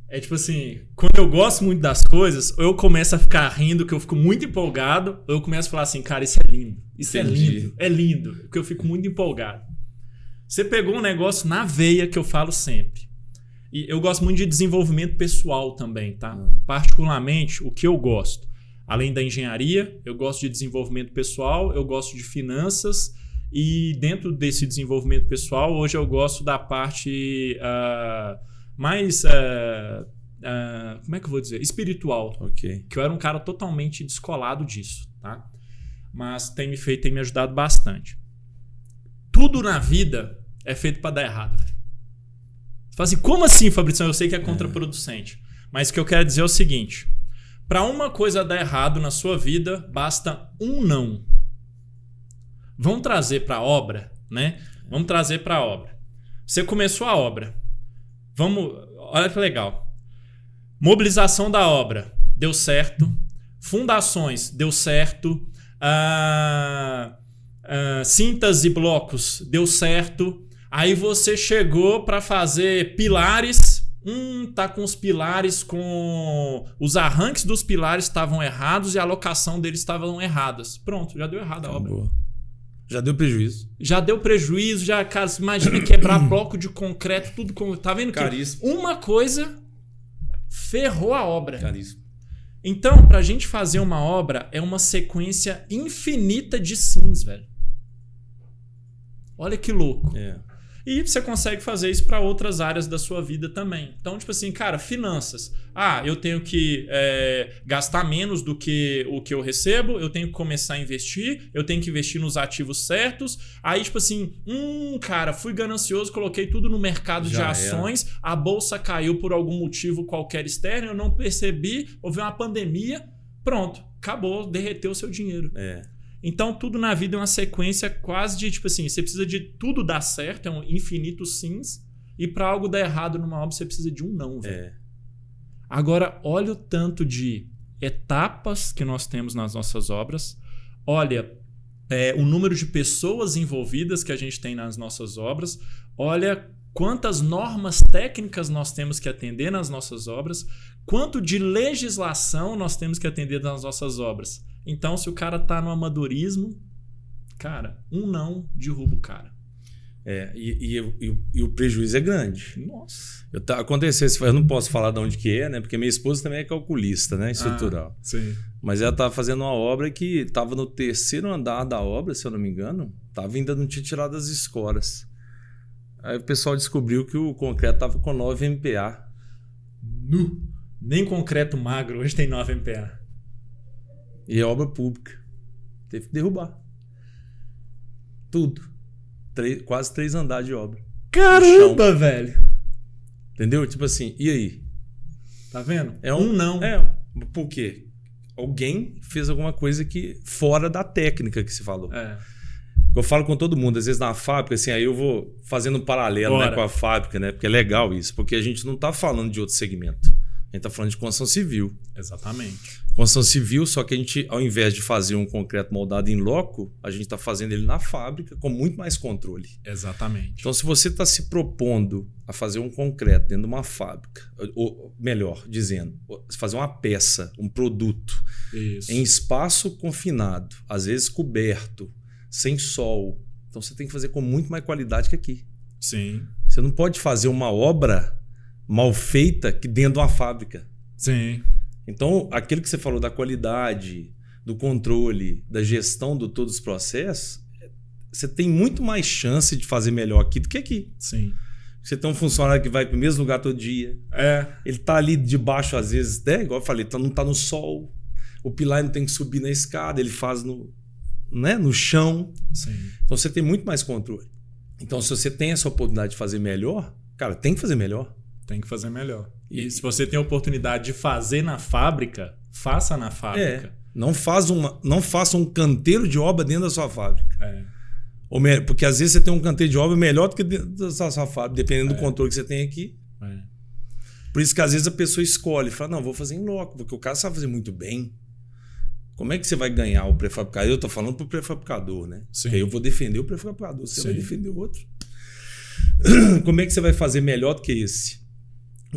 é tipo assim, quando eu gosto muito das coisas, ou eu começo a ficar rindo, que eu fico muito empolgado, ou eu começo a falar assim, cara, isso é lindo. Isso é lindo. Porque eu fico muito empolgado. Você pegou um negócio na veia que eu falo sempre. E eu gosto muito de desenvolvimento pessoal também, tá? Particularmente, o que eu gosto. Além da engenharia, eu gosto de desenvolvimento pessoal, eu gosto de finanças e dentro desse desenvolvimento pessoal, hoje eu gosto da parte mais como é que eu vou dizer? Espiritual. Ok. Que eu era um cara totalmente descolado disso, tá? Mas tem me ajudado bastante. Tudo na vida é feito para dar errado. Você fala assim, como assim, Fabrição? Eu sei que é contraproducente. Mas o que eu quero dizer é o seguinte. Para uma coisa dar errado na sua vida, basta um não. Vamos trazer para a obra, né? Vamos trazer para a obra. Você começou a obra. Olha que legal. Mobilização da obra. Deu certo. Fundações. Deu certo. Cintas e blocos. Deu certo. Aí você chegou para fazer pilares. Tá com os pilares com... Os arranques dos pilares estavam errados e a alocação deles estavam erradas. Pronto, já deu errado a obra. Já deu prejuízo. Cara, imagina quebrar bloco de concreto, tudo com... Tá vendo que Caríssimo. Uma coisa ferrou a obra. Caríssimo. Então, pra gente fazer uma obra, é uma sequência infinita de sims, velho. Olha que louco. E você consegue fazer isso para outras áreas da sua vida também. Então, tipo assim, cara, finanças. Eu tenho que gastar menos do que o que eu recebo, eu tenho que começar a investir, eu tenho que investir nos ativos certos. Aí, tipo assim, cara, fui ganancioso, coloquei tudo no mercado de ações, a bolsa caiu por algum motivo qualquer externo, eu não percebi, houve uma pandemia, pronto, acabou, derreteu o seu dinheiro. Então, tudo na vida é uma sequência quase de, tipo assim, você precisa de tudo dar certo, é um infinito sims, e para algo dar errado numa obra, você precisa de um não, velho. Agora, olha o tanto de etapas que nós temos nas nossas obras, olha o número de pessoas envolvidas que a gente tem nas nossas obras, olha quantas normas técnicas nós temos que atender nas nossas obras, quanto de legislação nós temos que atender nas nossas obras. Então, se o cara tá no amadorismo, cara, um não derruba o cara. E o prejuízo é grande. Nossa. Aconteceu, eu não posso falar de onde que é, né? Porque minha esposa também é calculista, né? Estrutural. Sim. Mas ela estava fazendo uma obra que estava no terceiro andar da obra, se eu não me engano. Ainda não tinha tirado as escoras. Aí o pessoal descobriu que o concreto estava com 9 MPa. Nem concreto magro, hoje tem 9 MPa. E é obra pública. Teve que derrubar. Tudo. Quase 3 andares de obra. Caramba, velho! Entendeu? Tipo assim, e aí? Tá vendo? É um não. Por quê? Alguém fez alguma coisa que fora da técnica que se falou. Eu falo com todo mundo, às vezes na fábrica, assim, aí eu vou fazendo um paralelo, né, com a fábrica, né? Porque é legal isso, porque a gente não tá falando de outro segmento. A gente tá falando de construção civil. Exatamente. Construção civil, só que a gente, ao invés de fazer um concreto moldado em loco, a gente está fazendo ele na fábrica com muito mais controle. Exatamente. Então, se você está se propondo a fazer um concreto dentro de uma fábrica, ou melhor dizendo, fazer uma peça, um produto, em espaço confinado, às vezes coberto, sem sol, então você tem que fazer com muito mais qualidade que aqui. Sim. Você não pode fazer uma obra mal feita que dentro de uma fábrica. Sim. Então, aquilo que você falou da qualidade, do controle, da gestão de todos os processos, você tem muito mais chance de fazer melhor aqui do que aqui. Sim. Você tem um funcionário que vai para o mesmo lugar todo dia. Ele está ali debaixo, às vezes, igual eu falei, não está no sol. O pilar não tem que subir na escada, ele faz no chão. Sim. Então, você tem muito mais controle. Então, se você tem essa oportunidade de fazer melhor, cara, tem que fazer melhor. Tem que fazer melhor. E se você tem a oportunidade de fazer na fábrica, faça na fábrica. Não faça um canteiro de obra dentro da sua fábrica. Porque às vezes você tem um canteiro de obra melhor do que dentro da sua fábrica, dependendo do controle que você tem aqui. Por isso que às vezes a pessoa escolhe, fala, não, vou fazer em loco, porque o cara sabe fazer muito bem. Como é que você vai ganhar o prefabricador? Eu estou falando para o prefabricador, né? Sim. Porque eu vou defender o prefabricador, você vai defender o outro. Como é que você vai fazer melhor do que esse?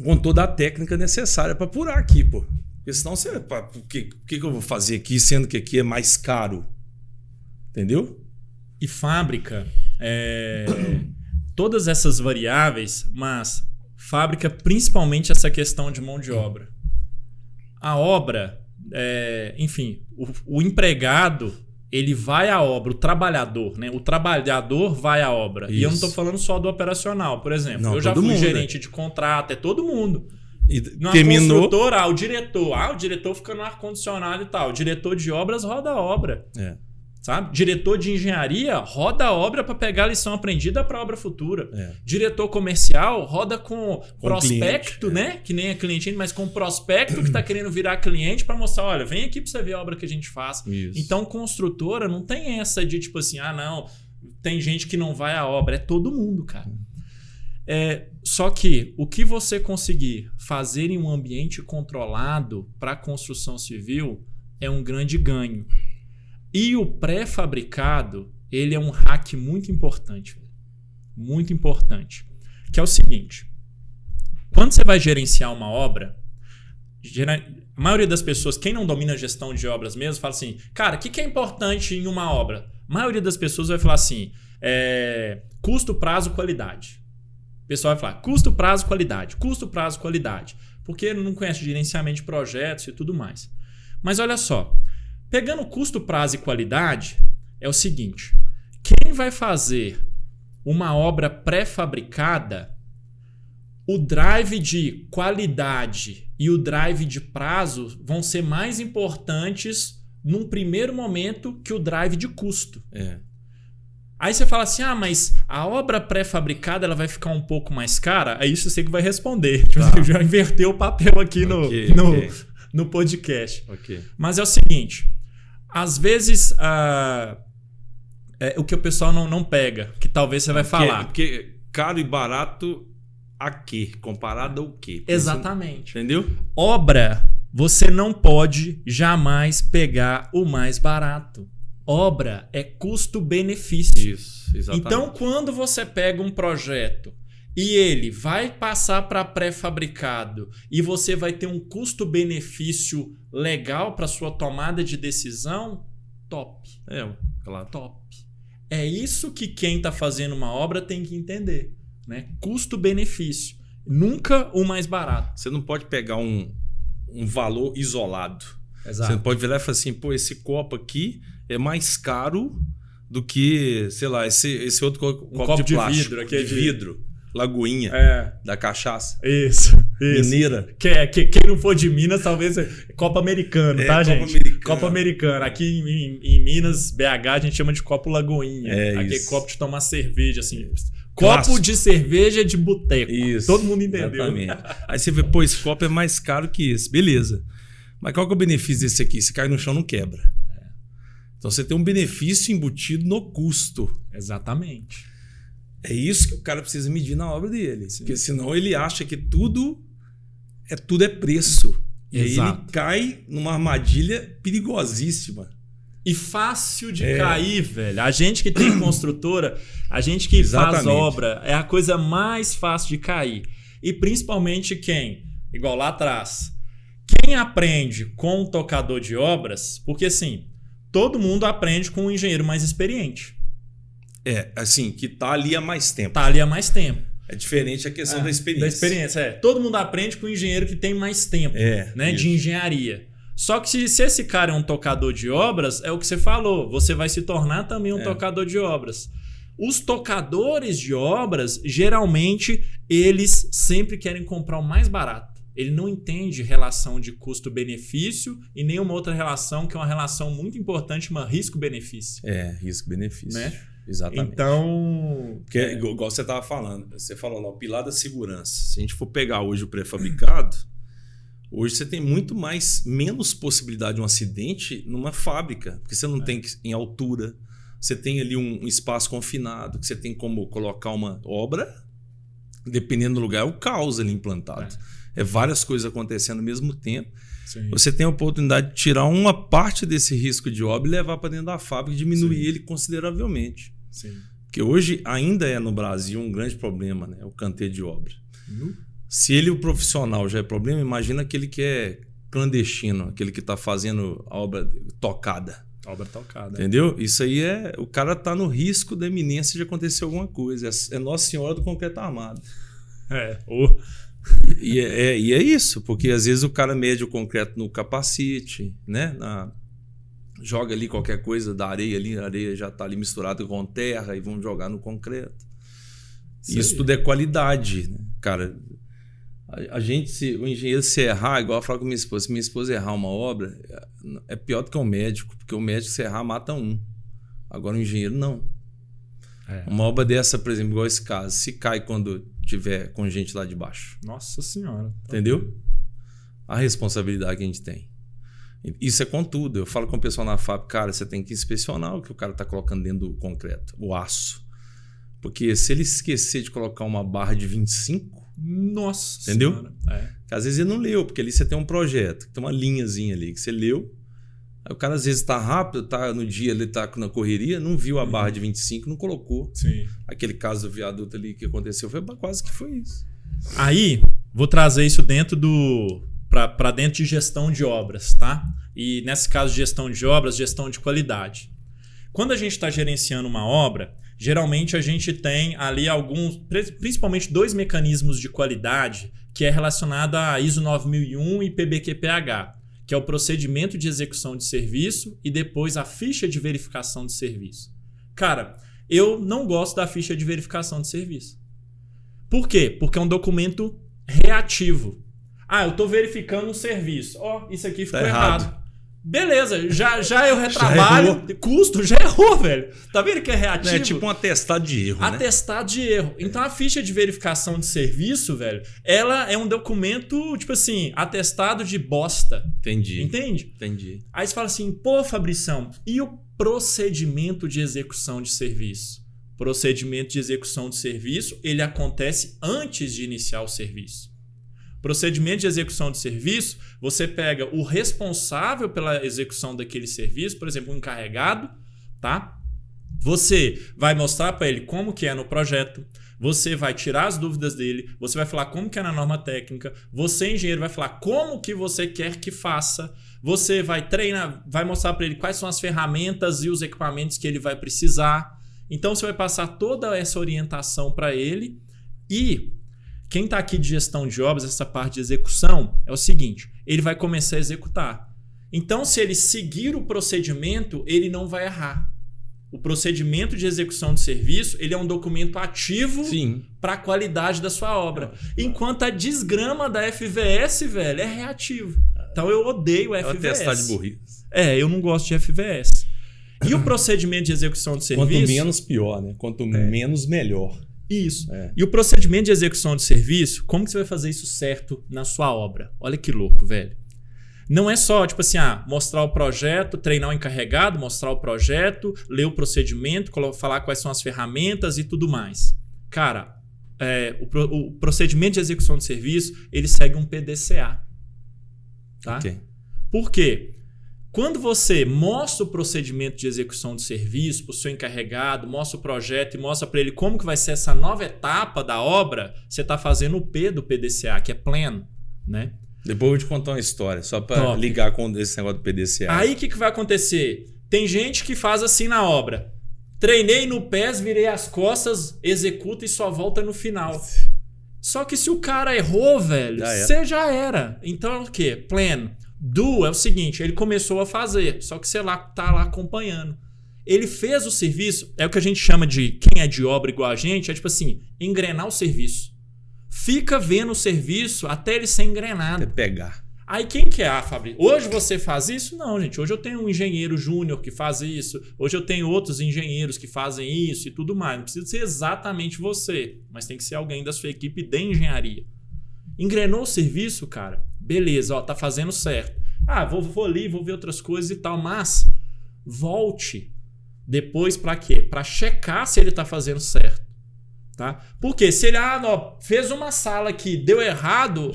Com toda a técnica necessária para apurar aqui, pô. Porque senão você... O que eu vou fazer aqui, sendo que aqui é mais caro? Entendeu? E fábrica, todas essas variáveis, mas fábrica principalmente essa questão de mão de obra. A obra, enfim, o empregado, ele vai à obra, o trabalhador, né? O trabalhador vai à obra. Isso. E eu não estou falando só do operacional, por exemplo. Não, eu já fui gerente de contrato, é todo mundo. E Na terminou. construtora, o diretor fica no ar-condicionado e tal. O diretor de obras roda a obra. Sabe? Diretor de engenharia roda a obra para pegar a lição aprendida para a obra futura. Diretor comercial roda com prospecto, cliente, né? Que nem é cliente ainda, mas com prospecto que está querendo virar cliente para mostrar, olha, vem aqui para você ver a obra que a gente faz. Isso. Então, construtora não tem essa de tipo assim, não, tem gente que não vai à obra. É todo mundo, cara. Só que o que você conseguir fazer em um ambiente controlado para a construção civil é um grande ganho. E o pré-fabricado, ele é um hack muito importante. Muito importante. Que é o seguinte. Quando você vai gerenciar uma obra, a maioria das pessoas, quem não domina a gestão de obras mesmo, fala assim, cara, o que é importante em uma obra? A maioria das pessoas vai falar assim, custo, prazo, qualidade. O pessoal vai falar custo, prazo, qualidade. Custo, prazo, qualidade. Porque não conhece gerenciamento de projetos e tudo mais. Mas olha só. Pegando custo, prazo e qualidade, é o seguinte. Quem vai fazer uma obra pré-fabricada, o drive de qualidade e o drive de prazo vão ser mais importantes num primeiro momento que o drive de custo. Aí você fala assim, mas a obra pré-fabricada ela vai ficar um pouco mais cara? É isso você que vai responder. Tipo, já inverteu o papel aqui no podcast. Mas é o seguinte, às vezes o que o pessoal não pega, que talvez você vai falar. Porque caro e barato a quê? Comparado ao quê? Porque exatamente. Você, entendeu? Obra, você não pode jamais pegar o mais barato. Obra é custo-benefício. Isso, exatamente. Então, quando você pega um projeto e ele vai passar para pré-fabricado e você vai ter um custo-benefício legal para sua tomada de decisão, top. Claro. Top. É isso que quem está fazendo uma obra tem que entender. Né? Custo-benefício. Nunca o mais barato. Você não pode pegar um valor isolado. Exato. Você pode virar e falar assim, esse copo aqui é mais caro do que, sei lá, esse outro copo de plástico. Vidro, de vidro. Lagoinha. Da cachaça. Isso. Mineira. Quem não for de Minas, talvez copo americano, tá, gente? Copo americano. Aqui em Minas, BH, a gente chama de copo Lagoinha. Aqui é copo de tomar cerveja, assim. Copo clássico. De cerveja de boteco. Isso. Todo mundo entendeu. Exatamente. Aí você vê, esse copo é mais caro que esse. Beleza. Mas qual que é o benefício desse aqui? Se cai no chão, não quebra. Então você tem um benefício embutido no custo. Exatamente. É isso que o cara precisa medir na obra dele. Sim. Porque senão ele acha que tudo é preço. E aí ele cai numa armadilha perigosíssima. E fácil de cair, velho. A gente que tem construtora, a gente que faz obra, é a coisa mais fácil de cair. E principalmente quem? Igual lá atrás. Quem aprende com um tocador de obras, porque assim, todo mundo aprende com um engenheiro mais experiente. Assim, que tá ali há mais tempo. É diferente a questão da experiência. Da experiência, Todo mundo aprende com um engenheiro que tem mais tempo, né, de engenharia. Só que se esse cara é um tocador de obras, é o que você falou, você vai se tornar também um tocador de obras. Os tocadores de obras, geralmente, eles sempre querem comprar o mais barato. Ele não entende relação de custo-benefício e nenhuma outra relação, que é uma relação muito importante, uma risco-benefício. Risco-benefício. Né? Exatamente. Então... Porque, igual você estava falando, você falou lá, o pilar da segurança. Se a gente for pegar hoje o pré-fabricado, hoje você tem menos possibilidade de um acidente numa fábrica, porque você não tem em altura, você tem ali um espaço confinado, que você tem como colocar uma obra, dependendo do lugar, é o caos ali implantado. Várias coisas acontecendo ao mesmo tempo. Sim. Você tem a oportunidade de tirar uma parte desse risco de obra e levar para dentro da fábrica e diminuir ele consideravelmente. Sim. Porque hoje ainda é no Brasil um grande problema, né? O canteiro de obra. Se o profissional já é problema, imagina aquele que é clandestino, aquele que está fazendo a obra tocada. Obra tocada. Entendeu? Isso aí o cara está no risco da iminência de acontecer alguma coisa. É Nossa Senhora do Concreto Armado. E é isso, porque às vezes o cara mede o concreto no capacete, né? Joga ali qualquer coisa da areia ali, a areia já está ali misturada com terra e vão jogar no concreto. Isso tudo é qualidade, né? Cara, A gente, se o engenheiro se errar, igual eu falo com minha esposa, se minha esposa errar uma obra, é pior do que o médico, porque o médico se errar mata um. Agora o engenheiro não. Uma obra dessa, por exemplo, igual esse caso, se cai quando tiver com gente lá de baixo. Nossa Senhora. Entendeu? A responsabilidade que a gente tem. Isso é com tudo. Eu falo com o pessoal na fábrica, cara, você tem que inspecionar o que o cara está colocando dentro do concreto, o aço. Porque se ele esquecer de colocar uma barra de 25, nossa, entendeu? Senhora. Às vezes ele não leu, porque ali você tem um projeto, tem uma linhazinha ali que você leu. Aí o cara às vezes está rápido, tá no dia, ele está na correria, não viu a barra de 25, não colocou. Sim. Aquele caso do viaduto ali que aconteceu, quase que foi isso. Aí, vou trazer isso dentro para dentro de gestão de obras, tá? E nesse caso de gestão de obras, gestão de qualidade. Quando a gente está gerenciando uma obra, geralmente a gente tem ali principalmente 2 mecanismos de qualidade que é relacionado a ISO 9001 e PBQPH, que é o procedimento de execução de serviço e depois a ficha de verificação de serviço. Cara, eu não gosto da ficha de verificação de serviço. Por quê? Porque é um documento reativo. Eu estou verificando um serviço. Isso aqui ficou errado. Beleza, já eu retrabalho, custo, já errou, velho. Tá vendo que é reativo? É tipo um atestado de erro, Atestado de erro. Então a ficha de verificação de serviço, velho, ela é um documento, tipo assim, atestado de bosta. Entendi. Entende? Entendi. Aí você fala assim, pô, Fabrição, e o procedimento de execução de serviço? Procedimento de execução de serviço, ele acontece antes de iniciar o serviço. Procedimento de execução de serviço, você pega o responsável pela execução daquele serviço, por exemplo, um encarregado, tá? Você vai mostrar para ele como que é no projeto, você vai tirar as dúvidas dele, você vai falar como que é na norma técnica, você, engenheiro, vai falar como que você quer que faça, você vai treinar, vai mostrar para ele quais são as ferramentas e os equipamentos que ele vai precisar. Então você vai passar toda essa orientação para ele e quem está aqui de gestão de obras, essa parte de execução, é o seguinte, ele vai começar a executar. Então, se ele seguir o procedimento, ele não vai errar. O procedimento de execução de serviço, ele é um documento ativo para a qualidade da sua obra. Enquanto a desgrama da FVS, velho, é reativo. Então, eu odeio o FVS. Atestado de burrice. Eu não gosto de FVS. E o procedimento de execução de serviço... Quanto menos, pior, né? Quanto menos, melhor. Isso. E o procedimento de execução de serviço, como que você vai fazer isso certo na sua obra? Olha que louco, velho. Não é só, tipo assim, mostrar o projeto, treinar o encarregado, mostrar o projeto, ler o procedimento, falar quais são as ferramentas e tudo mais. Cara, o procedimento de execução de serviço, ele segue um PDCA. Tá? Okay. Por quê? Quando você mostra o procedimento de execução de serviço para o seu encarregado, mostra o projeto e mostra para ele como que vai ser essa nova etapa da obra, você está fazendo o P do PDCA, que é pleno, né? Depois eu vou te contar uma história, só para ligar com esse negócio do PDCA. Aí o que vai acontecer? Tem gente que faz assim na obra. Treinei no PES, virei as costas, executa e só volta no final. Só que se o cara errou, velho, você já era. Então é o quê? Pleno. Do é o seguinte, ele começou a fazer, só que você tá lá acompanhando. Ele fez o serviço, é o que a gente chama de, quem é de obra igual a gente, é tipo assim, engrenar o serviço. Fica vendo o serviço até ele ser engrenado. Até pegar. Aí quem que é, Fabrício? Hoje você faz isso? Não, gente. Hoje eu tenho um engenheiro júnior que faz isso. Hoje eu tenho outros engenheiros que fazem isso e tudo mais. Não precisa ser exatamente você, mas tem que ser alguém da sua equipe de engenharia. Engrenou o serviço, cara? Beleza, tá fazendo certo. Vou ali, vou ver outras coisas e tal, mas volte depois para quê? Para checar se ele tá fazendo certo, tá? Porque se ele fez uma sala aqui, deu errado,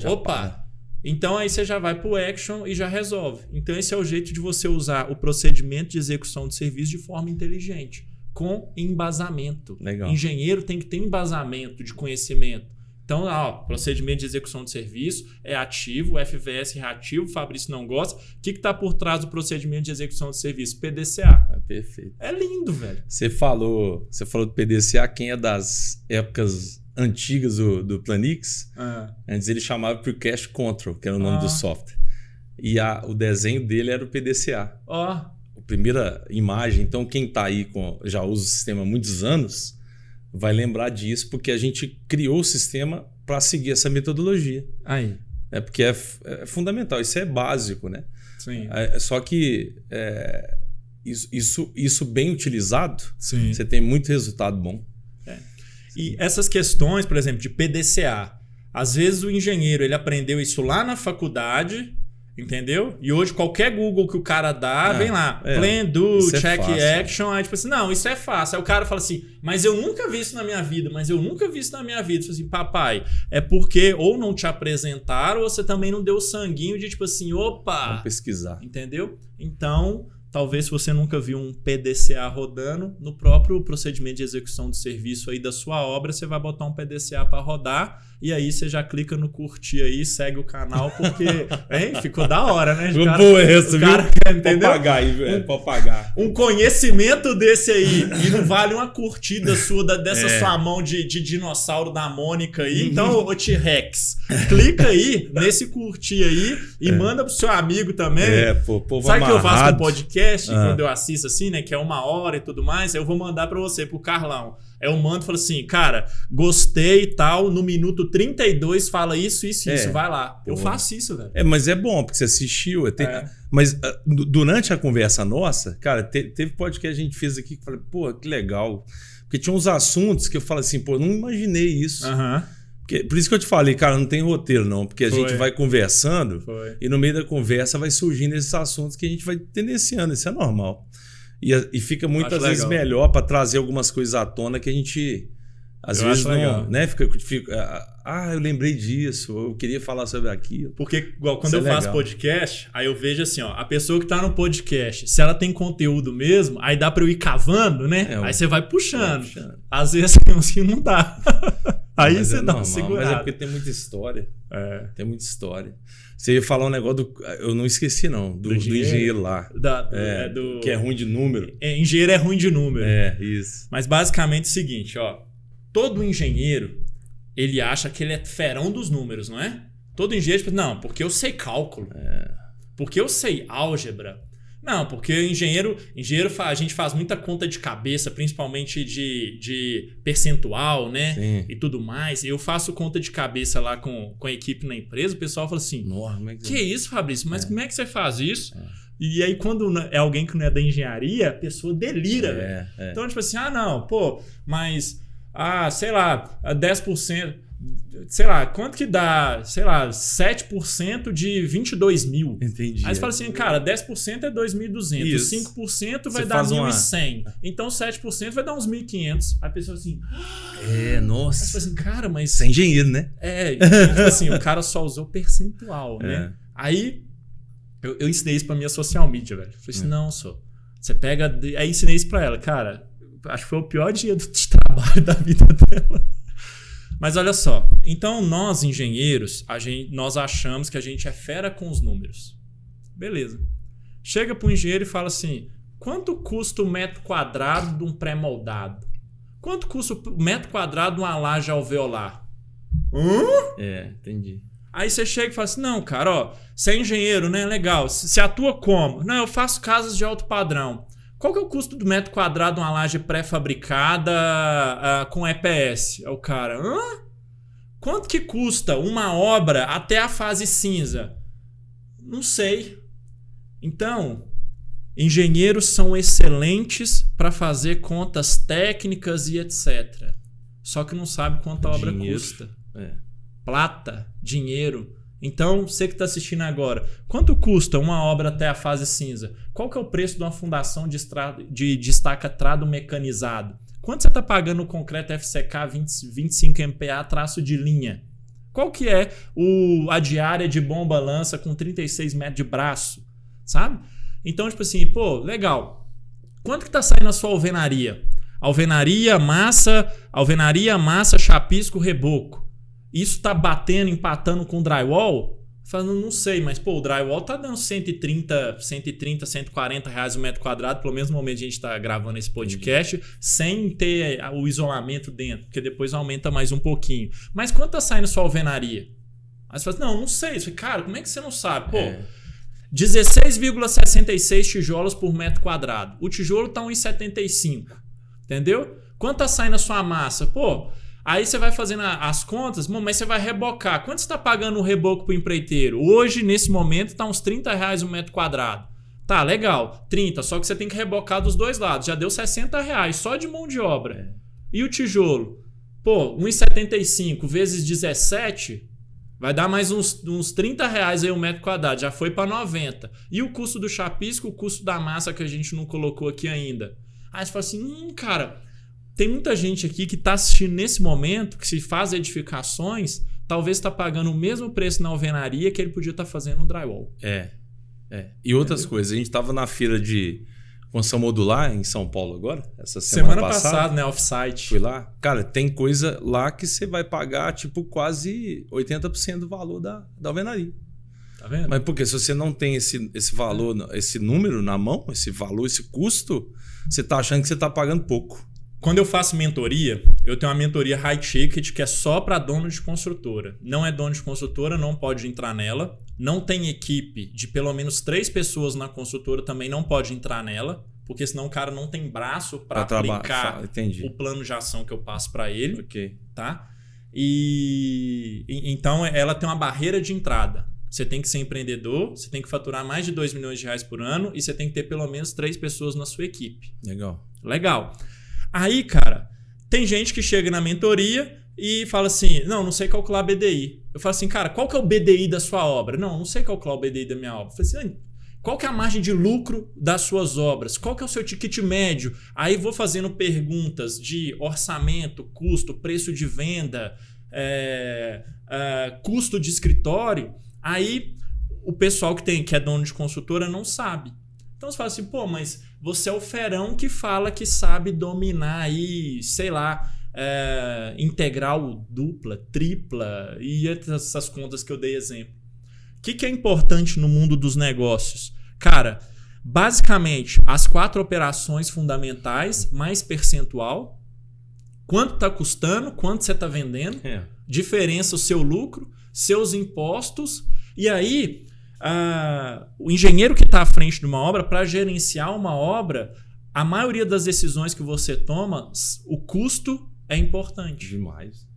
então aí você já vai pro action e já resolve. Então esse é o jeito de você usar o procedimento de execução de serviço de forma inteligente, com embasamento. Legal. Engenheiro tem que ter embasamento de conhecimento. Então, procedimento de execução de serviço é ativo, FVS reativo, o Fabrício não gosta. O que está por trás do procedimento de execução de serviço? PDCA. Perfeito. É lindo, velho. Você falou do PDCA, quem é das épocas antigas do Planix, antes ele chamava Precast Control, que era o nome do software. E o desenho dele era o PDCA. A primeira imagem, então quem está aí já usa o sistema há muitos anos vai lembrar disso, porque a gente criou o sistema para seguir essa metodologia. Aí. Porque é fundamental, isso é básico, né? Sim. Só que isso bem utilizado, Sim. você tem muito resultado bom. E essas questões, por exemplo, de PDCA, às vezes o engenheiro ele aprendeu isso lá na faculdade, entendeu? E hoje qualquer Google que o cara dá, vem lá, plan, do, check, action, aí tipo assim, não, isso é fácil. Aí o cara fala assim, mas eu nunca vi isso na minha vida, Tipo assim, papai, é porque ou não te apresentaram ou você também não deu o sanguinho de tipo assim, opa! Vamos pesquisar. Entendeu? Então, talvez se você nunca viu um PDCA rodando, no próprio procedimento de execução do serviço aí da sua obra, você vai botar um PDCA para rodar e aí você já clica no curtir aí, segue o canal, porque ficou da hora, né? O cara, entendeu? Pode pagar. Um conhecimento desse aí e não vale uma curtida sua dessa sua mão de dinossauro da Mônica aí. Então, ô T-Rex, clica aí nesse curtir aí e manda pro seu amigo também. Povo Sabe o que eu faço amarrado. com podcast, quando eu assisto assim, né? Que é 1 hora e tudo mais, eu vou mandar pra você, pro Carlão. Eu mando e falo assim, cara, gostei e tal, no minuto 32 fala isso, vai lá. Eu faço isso, velho. Mas é bom, porque você assistiu. Mas durante a conversa nossa, cara, teve podcast que a gente fez aqui que eu falei, pô, que legal. Porque tinha uns assuntos que eu falo assim, pô, não imaginei isso. Por isso que eu te falei, cara, não tem roteiro não, porque a gente vai conversando e no meio da conversa vai surgindo esses assuntos que a gente vai tendenciando, isso é normal. E fica muitas vezes melhor para trazer algumas coisas à tona que a gente às vezes não, né? Eu lembrei disso, eu queria falar sobre aquilo. Porque igual quando eu faço podcast, aí eu vejo assim, ó, a pessoa que tá no podcast, se ela tem conteúdo mesmo, aí dá para eu ir cavando, né? Aí você vai puxando. Às vezes tem uns que não dá. Aí você dá uma segurada. Mas é porque tem muita história. Tem muita história. Você ia falar um negócio eu não esqueci não, do engenheiro lá. Que é ruim de número. Engenheiro é ruim de número. Isso. Mas basicamente é o seguinte, ó. Todo engenheiro, ele acha que ele é ferão dos números, não é? Todo engenheiro, tipo, não, porque eu sei cálculo. Porque eu sei álgebra. Não, porque engenheiro a gente faz muita conta de cabeça, principalmente de percentual, né? Sim. E tudo mais. Eu faço conta de cabeça lá com a equipe na empresa, o pessoal fala assim, que isso, Fabrício? Mas como é que você faz isso? E aí, quando é alguém que não é da engenharia, a pessoa delira, velho. Então, tipo assim, não, pô, mas, sei lá, 10%... Sei lá, quanto que dá, 7% de 22 mil. Entendi. Aí você fala assim, cara, 10% é 2.200, 5% vai dar 1.100. Então 7% vai dar uns 1.500. Aí a pessoa assim... nossa. Aí você fala assim, cara, mas... Você é engenheiro, né? Tipo assim, o cara só usou percentual, né? Aí eu ensinei isso pra minha social media, velho. Eu falei assim, não, você pega... Aí ensinei isso pra ela, cara, acho que foi o pior dia de trabalho da vida dela. Mas olha só, então nós engenheiros, nós achamos que a gente é fera com os números. Beleza. Chega para o engenheiro e fala assim, quanto custa o metro quadrado de um pré-moldado? Quanto custa o metro quadrado de uma laje alveolar? Entendi. Aí você chega e fala assim, não, cara, ó, você é engenheiro, né? Legal. Você atua como? Não, eu faço casas de alto padrão. Qual que é o custo do metro quadrado de uma laje pré-fabricada com EPS? É o cara, quanto que custa uma obra até a fase cinza? Não sei. Então, engenheiros são excelentes para fazer contas técnicas e etc. Só que não sabe quanto a obra custa. Plata, dinheiro. Então, você que está assistindo agora, quanto custa uma obra até a fase cinza? Qual que é o preço de uma fundação de estaca-trado mecanizado? Quanto você está pagando no concreto FCK 25 MPa traço de linha? Qual que é a diária de bomba-lança com 36 metros de braço? Sabe? Então, tipo assim, pô, legal. Quanto que está saindo a sua alvenaria? Alvenaria, massa, chapisco, reboco. Isso tá empatando com o drywall? Falando, não sei, mas pô, o drywall tá dando 130, 140 reais o metro quadrado, pelo menos no momento que a gente tá gravando esse podcast, sem ter o isolamento dentro, porque depois aumenta mais um pouquinho. Mas quanto tá saindo sua alvenaria? Aí você fala, não sei. Você fala, cara, como é que você não sabe? Pô, 16,66 tijolos por metro quadrado. O tijolo tá 1,75, entendeu? Quanto tá saindo a sua massa? Pô, Aí você vai fazendo as contas, mas você vai rebocar. Quanto você está pagando o reboco para o empreiteiro? Hoje, nesse momento, está uns R$30 um metro quadrado. Tá, legal, 30, só que você tem que rebocar dos dois lados. Já deu R$60 só de mão de obra. E o tijolo? Pô, 1,75 vezes 17 vai dar mais uns R$30 aí um metro quadrado. Já foi para 90. E o custo do chapisco, o custo da massa que a gente não colocou aqui ainda. Aí você fala assim, cara, tem muita gente aqui que está assistindo nesse momento, que se faz edificações, talvez está pagando o mesmo preço na alvenaria que ele podia estar fazendo no drywall. E outras coisas. A gente estava na feira de construção modular em São Paulo agora, essa semana passada, né? Off-site. Fui lá. Cara, tem coisa lá que você vai pagar tipo quase 80% do valor da alvenaria. Tá vendo? Mas porque se você não tem esse valor, esse número na mão, esse valor, esse custo, você está achando que você está pagando pouco. Quando eu faço mentoria, eu tenho uma mentoria high ticket que é só para dono de construtora. Não é dono de construtora, não pode entrar nela. Não tem equipe de pelo menos 3 pessoas na construtora, também não pode entrar nela, porque senão o cara não tem braço para aplicar o plano de ação que eu passo para ele. Okay. Tá? E então ela tem uma barreira de entrada. Você tem que ser empreendedor, você tem que faturar mais de R$2 milhões por ano e você tem que ter pelo menos 3 pessoas na sua equipe. Legal. Aí, cara, tem gente que chega na mentoria e fala assim, não sei calcular BDI. Eu falo assim, cara, qual que é o BDI da sua obra? Não sei calcular o BDI da minha obra. Eu falo assim, qual que é a margem de lucro das suas obras? Qual que é o seu ticket médio? Aí vou fazendo perguntas de orçamento, custo, preço de venda, custo de escritório. Aí o pessoal que é dono de consultora não sabe. Então você fala assim, pô, mas você é o ferão que fala que sabe dominar aí, sei lá, integral dupla, tripla e essas contas que eu dei exemplo. O que é importante no mundo dos negócios? Cara, basicamente as 4 operações fundamentais mais percentual, quanto está custando, quanto você está vendendo, diferença o seu lucro, seus impostos e aí... o engenheiro que está à frente de uma obra, para gerenciar uma obra, a maioria das decisões que você toma, o custo é importante. Demais.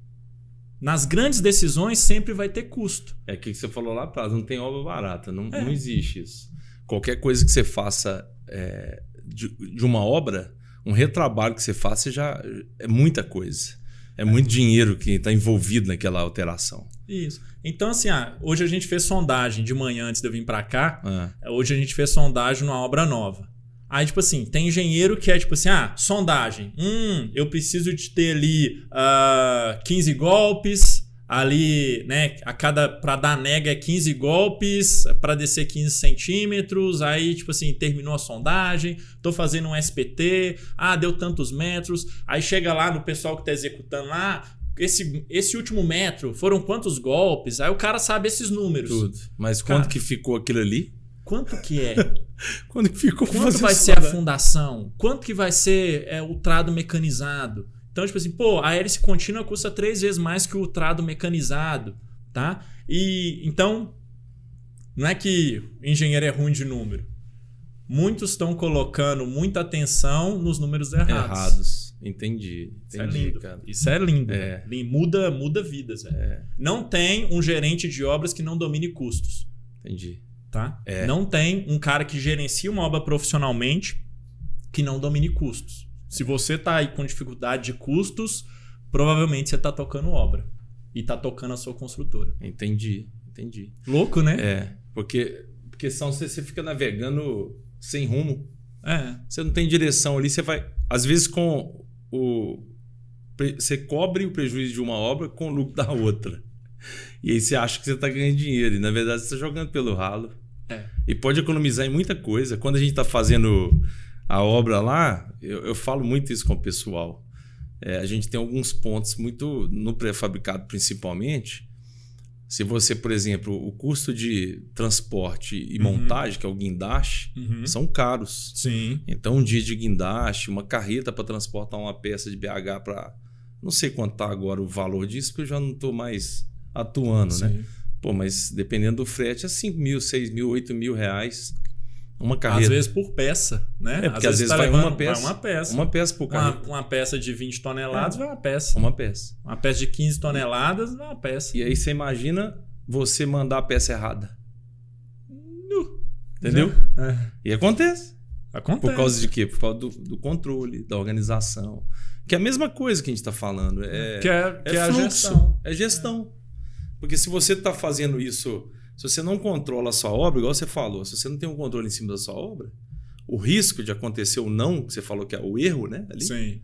Nas grandes decisões sempre vai ter custo. É que você falou lá atrás, não tem obra barata, não existe isso. Qualquer coisa que você faça de uma obra, um retrabalho que você faça já é muita coisa. É muito dinheiro que está envolvido naquela alteração. Isso. Então, assim, hoje a gente fez sondagem de manhã antes de eu vir para cá. Hoje a gente fez sondagem numa obra nova. Aí, tipo assim, tem engenheiro que é tipo assim, sondagem. Eu preciso de ter ali 15 golpes. Ali, né, para dar nega é 15 golpes, para descer 15 centímetros. Aí, tipo assim, terminou a sondagem, tô fazendo um SPT, deu tantos metros. Aí chega lá no pessoal que tá executando lá, esse último metro, foram quantos golpes? Aí o cara sabe esses números. Tudo. Mas quanto que ficou aquilo ali? Quanto que é? Quanto que ficou? Quanto vai ser a fundação? Quanto que vai ser o trado mecanizado? Então, tipo assim, a hélice contínua custa 3 vezes mais que o trado mecanizado, tá? E então, não é que engenheiro é ruim de número. Muitos estão colocando muita atenção nos números errados. Entendi. Isso é lindo, cara. Isso é lindo. Muda vidas. Não tem um gerente de obras que não domine custos. Entendi. Tá? Não tem um cara que gerencia uma obra profissionalmente que não domine custos. Se você está aí com dificuldade de custos, provavelmente você está tocando obra e está tocando a sua construtora. Entendi. Louco, né? Porque senão você fica navegando sem rumo. Você não tem direção ali, você vai... Às vezes você cobre o prejuízo de uma obra com o lucro da outra. E aí você acha que você está ganhando dinheiro e na verdade você está jogando pelo ralo. E pode economizar em muita coisa. Quando a gente está fazendo... a obra lá, eu falo muito isso com o pessoal. A gente tem alguns pontos muito no pré-fabricado principalmente. Se você, por exemplo, o custo de transporte e montagem, que é o guindaste, são caros. Sim. Então, um dia de guindaste, uma carreta para transportar uma peça de BH para... Não sei quanto está agora o valor disso, porque eu já não estou mais atuando, né? Mas dependendo do frete, é 5 mil, 6 mil, 8 mil reais. Uma carreta. Às vezes por peça, né? Porque às vezes vai uma peça. Vai uma peça. Uma peça por carreta. Uma peça de 20 toneladas vai uma peça. Uma peça. Uma peça de 15 toneladas vai uma peça. E aí você imagina você mandar a peça errada. Entendeu? E acontece. Por causa de quê? Por causa do controle, da organização. Que é a mesma coisa que a gente está falando. Que é a fluxo. gestão. É gestão. Porque se você está fazendo isso, se você não controla a sua obra, igual você falou, se você não tem um controle em cima da sua obra, o risco de acontecer o não, que você falou que é o erro, né? Ali, Sim.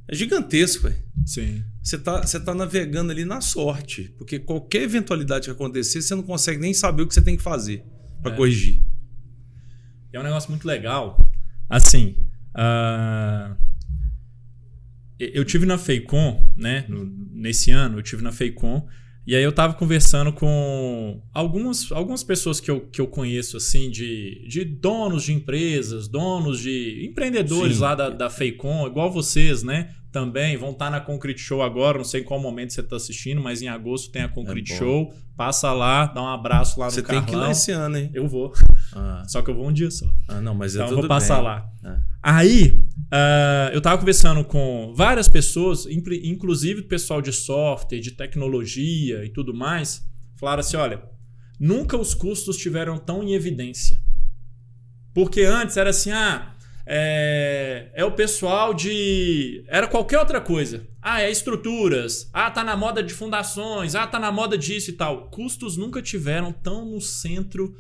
é gigantesco, velho. Sim. Você tá navegando ali na sorte. Porque qualquer eventualidade que acontecer, você não consegue nem saber o que você tem que fazer para corrigir. É um negócio muito legal. Assim, eu tive na FEICOM, né? Nesse ano, eu tive na FEICOM. E aí eu tava conversando com algumas pessoas que eu conheço, assim, de donos de empresas, donos de empreendedores. Sim. Lá da FEICOM, igual vocês, né? Também vão estar na Concrete Show agora, não sei em qual momento você está assistindo, mas em agosto tem a Concrete Show. Passa lá, dá um abraço lá no Carlão. Você tem que ir lá esse ano, hein? Eu vou. Só que eu vou um dia só. Não, mas então eu vou passar bem. lá. Aí, eu tava conversando com várias pessoas, inclusive o pessoal de software, de tecnologia e tudo mais, falaram assim, olha, nunca os custos tiveram tão em evidência. Porque antes era assim, é o pessoal de... Era qualquer outra coisa. É estruturas. Tá na moda de fundações. Tá na moda disso e tal. Custos nunca tiveram tão no centro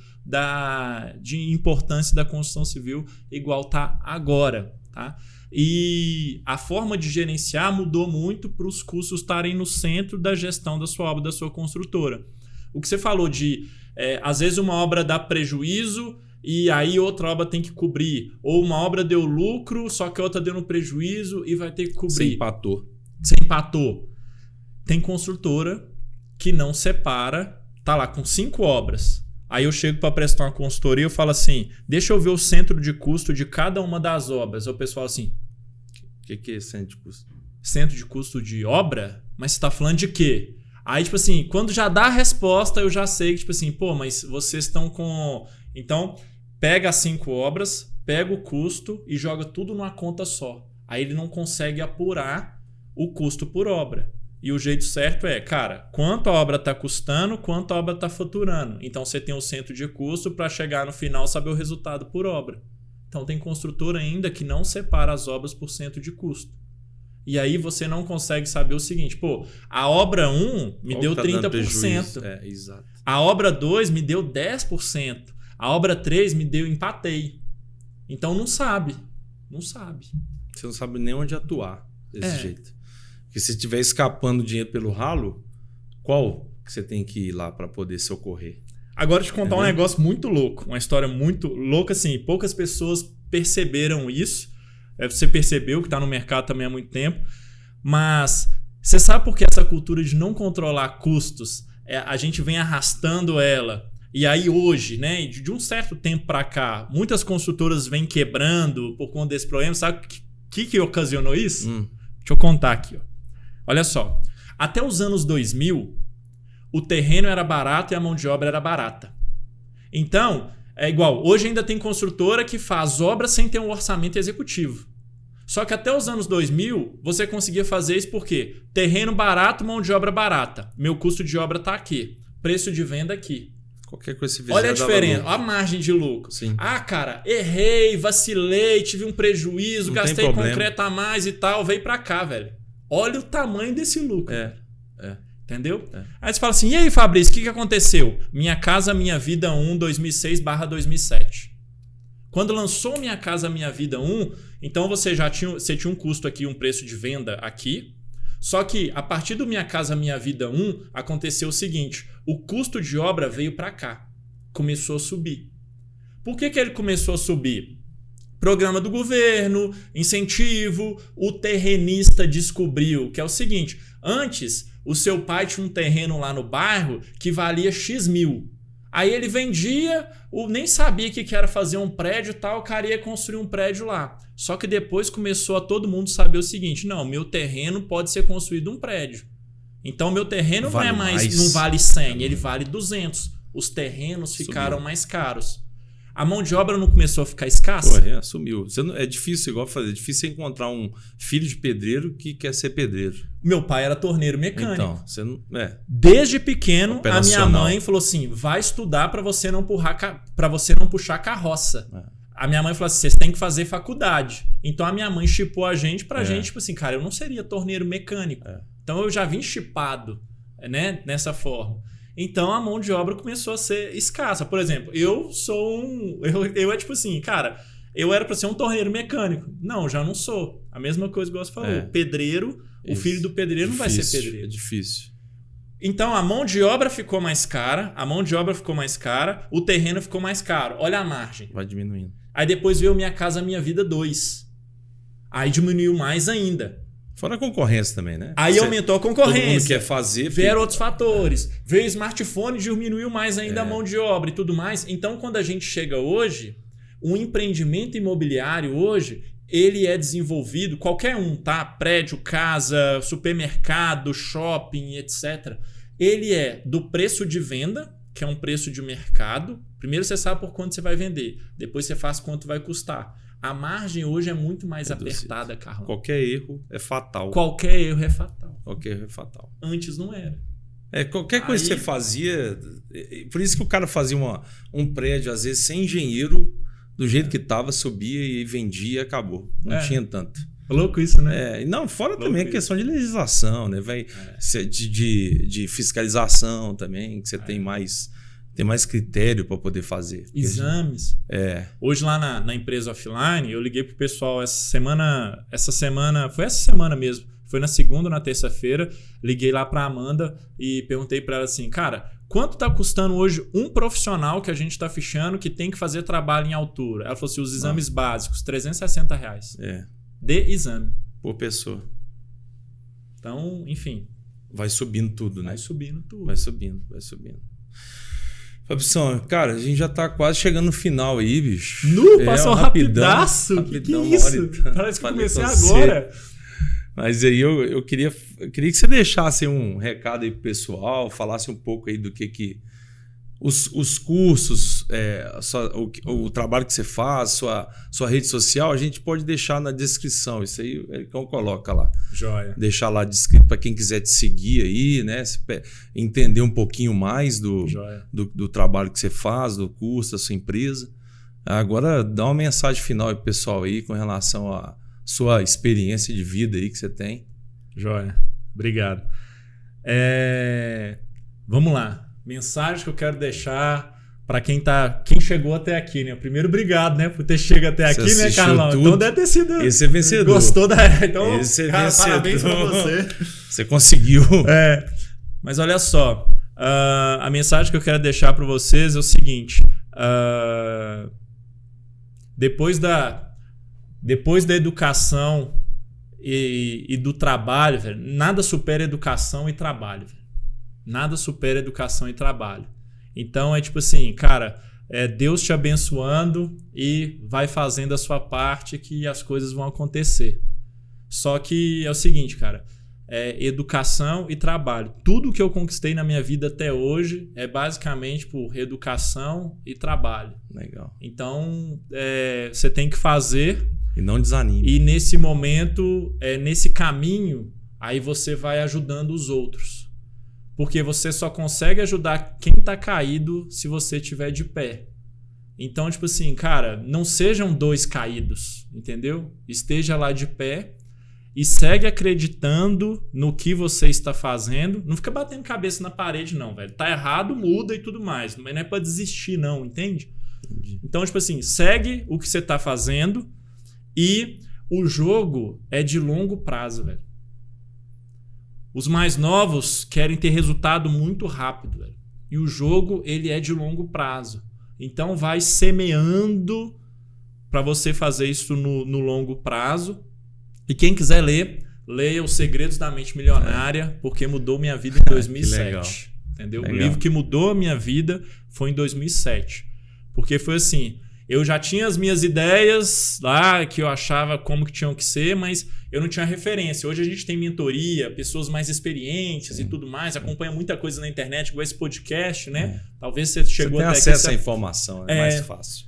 de importância da construção civil igual tá agora. Tá? E a forma de gerenciar mudou muito para os custos estarem no centro da gestão da sua obra, da sua construtora. O que você falou de... às vezes uma obra dá prejuízo... E aí outra obra tem que cobrir. Ou uma obra deu lucro, só que a outra deu no prejuízo e vai ter que cobrir. Você empatou. Tem construtora que não separa, tá lá com 5 obras. Aí eu chego para prestar uma consultoria e eu falo assim, deixa eu ver o centro de custo de cada uma das obras. Aí o pessoal assim... O que é centro de custo? Centro de custo de obra? Mas você tá falando de quê? Aí, tipo assim, quando já dá a resposta, eu já sei que, tipo assim, mas vocês estão com... Então... Pega as 5 obras, pega o custo e joga tudo numa conta só. Aí ele não consegue apurar o custo por obra. E o jeito certo é, cara, quanto a obra está custando, quanto a obra está faturando. Então você tem o centro de custo para chegar no final saber o resultado por obra. Então tem construtora ainda que não separa as obras por centro de custo. E aí você não consegue saber o seguinte, a obra 1 me deu 30%. Exato. A obra 2 me deu 10%. A obra 3 me deu, empatei. Então não sabe. Não sabe. Você não sabe nem onde atuar desse jeito. Porque se estiver escapando dinheiro pelo ralo, qual que você tem que ir lá para poder socorrer? Agora eu te contar um negócio muito louco. Uma história muito louca, assim. Poucas pessoas perceberam isso. Você percebeu que está no mercado também há muito tempo. Mas você sabe por que essa cultura de não controlar custos, a gente vem arrastando ela... E aí hoje, né, de um certo tempo para cá, muitas construtoras vêm quebrando por conta desse problema. Sabe o que ocasionou isso? Deixa eu contar aqui. Olha só. Até os anos 2000, o terreno era barato e a mão de obra era barata. Então, é igual. Hoje ainda tem construtora que faz obra sem ter um orçamento executivo. Só que até os anos 2000, você conseguia fazer isso por quê? Terreno barato, mão de obra barata. Meu custo de obra está aqui. Preço de venda aqui. Qualquer coisa olha a diferença, olha a margem de lucro. Sim. Cara, errei, vacilei, tive um prejuízo, não gastei concreto a mais e tal, veio pra cá, velho. Olha o tamanho desse lucro. Entendeu? Aí você fala assim, e aí, Fabrício, o que aconteceu? Minha Casa Minha Vida 1, 2006/2007. Quando lançou Minha Casa Minha Vida 1, então você tinha um custo aqui, um preço de venda aqui. Só que a partir do Minha Casa Minha Vida 1, aconteceu o seguinte, o custo de obra veio para cá, começou a subir. Por que ele começou a subir? Programa do governo, incentivo, o terrenista descobriu que é o seguinte, antes o seu pai tinha um terreno lá no bairro que valia X mil. Aí ele vendia, nem sabia que era fazer um prédio e tal, o cara ia construir um prédio lá. Só que depois começou a todo mundo saber o seguinte, não, meu terreno pode ser construído um prédio. Então meu terreno não vale 100, ele vale 200. Os terrenos ficaram mais caros. A mão de obra não começou a ficar escassa? Pô, sumiu. É difícil, igual fazer. É difícil encontrar um filho de pedreiro que quer ser pedreiro. Meu pai era torneiro mecânico. Então, você não. Desde pequeno, a minha mãe falou assim: vai estudar para você não puxar carroça. A minha mãe falou assim: vocês têm que fazer faculdade. Então a minha mãe chipou a gente pra gente, tipo assim, cara, eu não seria torneiro mecânico. Então eu já vim chipado, né, nessa forma. Então a mão de obra começou a ser escassa. Por exemplo, eu é tipo assim, cara, eu era pra ser um torneiro mecânico. Não, já não sou. A mesma coisa que você falou. Pedreiro, o filho do pedreiro não vai ser pedreiro. É difícil. Então a mão de obra ficou mais cara, o terreno ficou mais caro. Olha a margem. Vai diminuindo. Aí depois veio Minha Casa Minha Vida 2. Aí diminuiu mais ainda. Fora a concorrência também, né? Aí aumentou a concorrência. Todo mundo quer fazer. Vieram outros fatores. Veio o smartphone, diminuiu mais ainda a mão de obra e tudo mais. Então, quando a gente chega hoje, um empreendimento imobiliário hoje, ele é desenvolvido, qualquer um, tá? Prédio, casa, supermercado, shopping, etc. Ele é do preço de venda, que é um preço de mercado. Primeiro você sabe por quanto você vai vender. Depois você faz quanto vai custar. A margem hoje é muito mais apertada, Carlão. Qualquer erro é fatal. Qualquer erro é fatal. Antes não era. Qualquer coisa que você fazia... Por isso que o cara fazia um prédio, às vezes, sem engenheiro, do jeito que estava, subia e vendia e acabou. Não tinha tanto. Louco isso, né? Não, fora também a questão de legislação, né? De fiscalização também, que você tem mais critério para poder fazer. Exames. Hoje lá na empresa offline, eu liguei pro pessoal essa semana, foi essa semana mesmo, foi na segunda ou na terça-feira, liguei lá pra Amanda e perguntei para ela assim, cara, quanto tá custando hoje um profissional que a gente tá fichando que tem que fazer trabalho em altura? Ela falou assim, os exames básicos, R$360. De exame. Por pessoa. Então, enfim. Vai subindo tudo, né? Vai subindo tudo. Vai subindo. Fabrição, cara, a gente já tá quase chegando no final aí, bicho. Passou rapidaço. Rapidão, que isso? Parece que comecei agora. Mas aí eu queria que você deixasse um recado aí pro pessoal, falasse um pouco aí do que os cursos, o trabalho que você faz, sua rede social, a gente pode deixar na descrição. Isso aí o Ericão coloca lá. Joia. Deixar lá descrito para quem quiser te seguir aí, né? Entender um pouquinho mais do trabalho que você faz, do curso, da sua empresa. Agora, dá uma mensagem final aí pro pessoal aí com relação à sua experiência de vida aí que você tem. Joia. Obrigado. Vamos lá. Mensagem que eu quero deixar para quem chegou até aqui, né? Primeiro, obrigado, né? Por ter chegado até aqui, né, Carlão? Tudo. Então deve ter sido... Esse é vencedor. Gostou da... Então, esse é cara, vencedor. Parabéns pra você. Você conseguiu. Mas olha só. A mensagem que eu quero deixar para vocês é o seguinte. Depois da educação e do trabalho, velho, nada supera educação e trabalho, velho. Nada supera educação e trabalho. Então é tipo assim, cara, Deus te abençoando e vai fazendo a sua parte que as coisas vão acontecer. Só que é o seguinte, cara, educação e trabalho. Tudo que eu conquistei na minha vida até hoje é basicamente por educação e trabalho. Legal. Então você tem que fazer. E não desanime. E nesse momento, nesse caminho, aí você vai ajudando os outros. Porque você só consegue ajudar quem tá caído se você estiver de pé. Então, tipo assim, cara, não sejam dois caídos, entendeu? Esteja lá de pé e segue acreditando no que você está fazendo. Não fica batendo cabeça na parede, não, velho. Tá errado, muda e tudo mais. Mas não é pra desistir, não, entende? Entendi. Então, tipo assim, segue o que você tá fazendo e o jogo é de longo prazo, velho. Os mais novos querem ter resultado muito rápido, velho. E o jogo, ele é de longo prazo. Então vai semeando para você fazer isso no longo prazo. E quem quiser leia Os Segredos da Mente Milionária, porque mudou minha vida em 2007. Entendeu? Legal. O livro que mudou a minha vida foi em 2007. Porque foi assim, eu já tinha as minhas ideias lá, que eu achava como que tinham que ser, mas eu não tinha referência. Hoje a gente tem mentoria, pessoas mais experientes e tudo mais, acompanha muita coisa na internet, igual esse podcast, né? Talvez você chegou até aqui. Você tem acesso à informação, é mais fácil.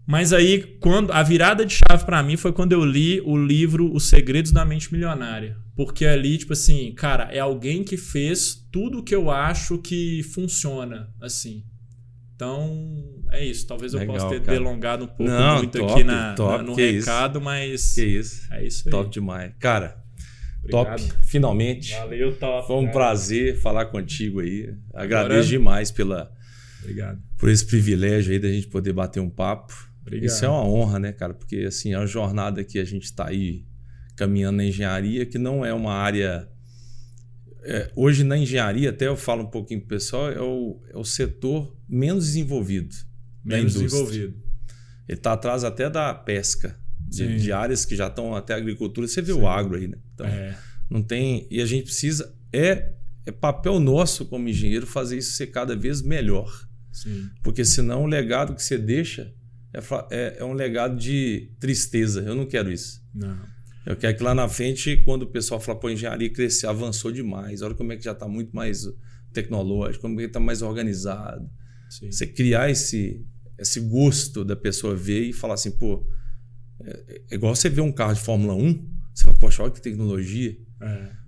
Mas aí, a virada de chave para mim foi quando eu li o livro Os Segredos da Mente Milionária. Porque ali, tipo assim, cara, é alguém que fez tudo o que eu acho que funciona, assim. Então, é isso. Talvez eu possa ter delongado um pouco muito aqui no recado, mas... Que isso. É isso aí. Top demais. Cara, obrigado. Top. Finalmente. Valeu, top. Foi um prazer falar contigo aí. Agradeço demais por esse privilégio aí da gente poder bater um papo. Obrigado. Isso é uma honra, né, cara? Porque, assim, é uma jornada que a gente está aí caminhando na engenharia, que não é uma área... hoje, na engenharia, até eu falo um pouquinho pro pessoal, é o setor menos desenvolvido da indústria. Ele está atrás até da pesca, de áreas que já estão até a agricultura. Você vê o agro aí, né? Então, não tem... E a gente precisa... É papel nosso como engenheiro fazer isso ser cada vez melhor. Sim. Porque senão o legado que você deixa é um legado de tristeza. Eu não quero isso. Não. Eu quero que lá na frente, quando o pessoal fala, pô, a engenharia cresceu, avançou demais. Olha como é que já está muito mais tecnológico, como é que está mais organizado. Sim. Você criar esse gosto da pessoa ver e falar assim, pô, é igual você ver um carro de Fórmula 1, você fala, poxa, olha que tecnologia.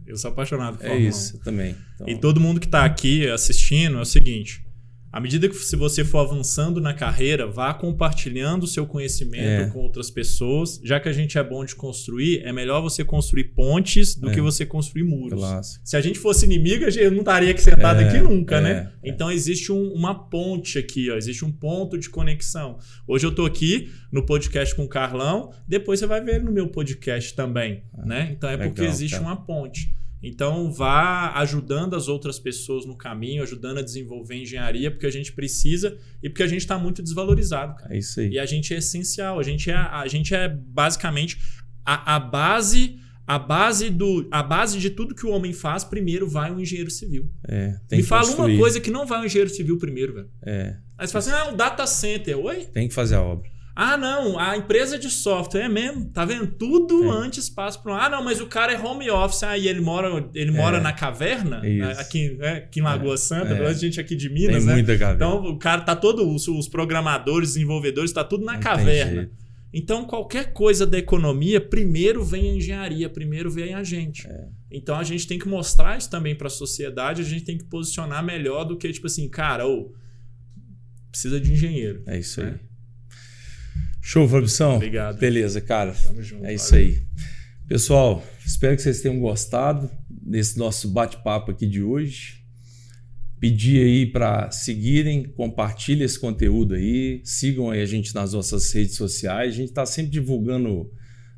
Eu sou apaixonado por Fórmula 1. É isso, eu também. Então... E todo mundo que está aqui assistindo é o seguinte... À medida que você for avançando na carreira, vá compartilhando o seu conhecimento com outras pessoas. Já que a gente é bom de construir, é melhor você construir pontes do que você construir muros. Clássico. Se a gente fosse inimigo, eu não estaria aqui sentado aqui nunca, né? Então existe uma ponte aqui, ó, existe um ponto de conexão. Hoje eu estou aqui no podcast com o Carlão, depois você vai ver no meu podcast também, né? Então é porque existe uma ponte. Então vá ajudando as outras pessoas no caminho, ajudando a desenvolver engenharia, porque a gente precisa e porque a gente está muito desvalorizado, cara. É isso aí. E a gente é essencial, a gente é basicamente a base de tudo que o homem faz. Primeiro vai um engenheiro civil. Tem Me fala uma coisa que não vai um engenheiro civil primeiro, velho. Aí você fala assim, um data center, oi? Tem que fazer a obra. Ah, não, a empresa de software é mesmo, tá vendo? Tudo antes passa para não, mas o cara é home office, e ele mora na caverna, aqui em Lagoa Santa, a gente aqui de Minas, tem muita caverna. Então o cara tá os programadores, desenvolvedores, tá tudo na caverna. Então qualquer coisa da economia, primeiro vem a engenharia, primeiro vem a gente. Então a gente tem que mostrar isso também para a sociedade, a gente tem que posicionar melhor do que tipo assim, cara, precisa de engenheiro. É isso aí. Show, Fabição. Obrigado. Beleza, cara. Tamo junto. É isso aí. Pessoal, espero que vocês tenham gostado desse nosso bate-papo aqui de hoje. Pedir aí para seguirem, compartilhem esse conteúdo aí, sigam aí a gente nas nossas redes sociais. A gente está sempre divulgando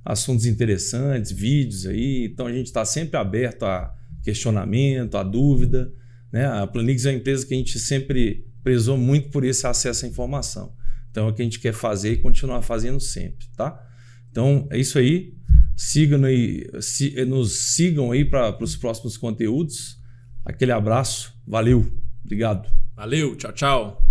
assuntos interessantes, vídeos aí. Então a gente está sempre aberto a questionamento, a dúvida, né? A Planix é uma empresa que a gente sempre prezou muito por esse acesso à informação. Então é o que a gente quer fazer e continuar fazendo sempre, tá? Então é isso aí. Nos sigam aí para os próximos conteúdos. Aquele abraço. Valeu. Obrigado. Valeu. Tchau, tchau.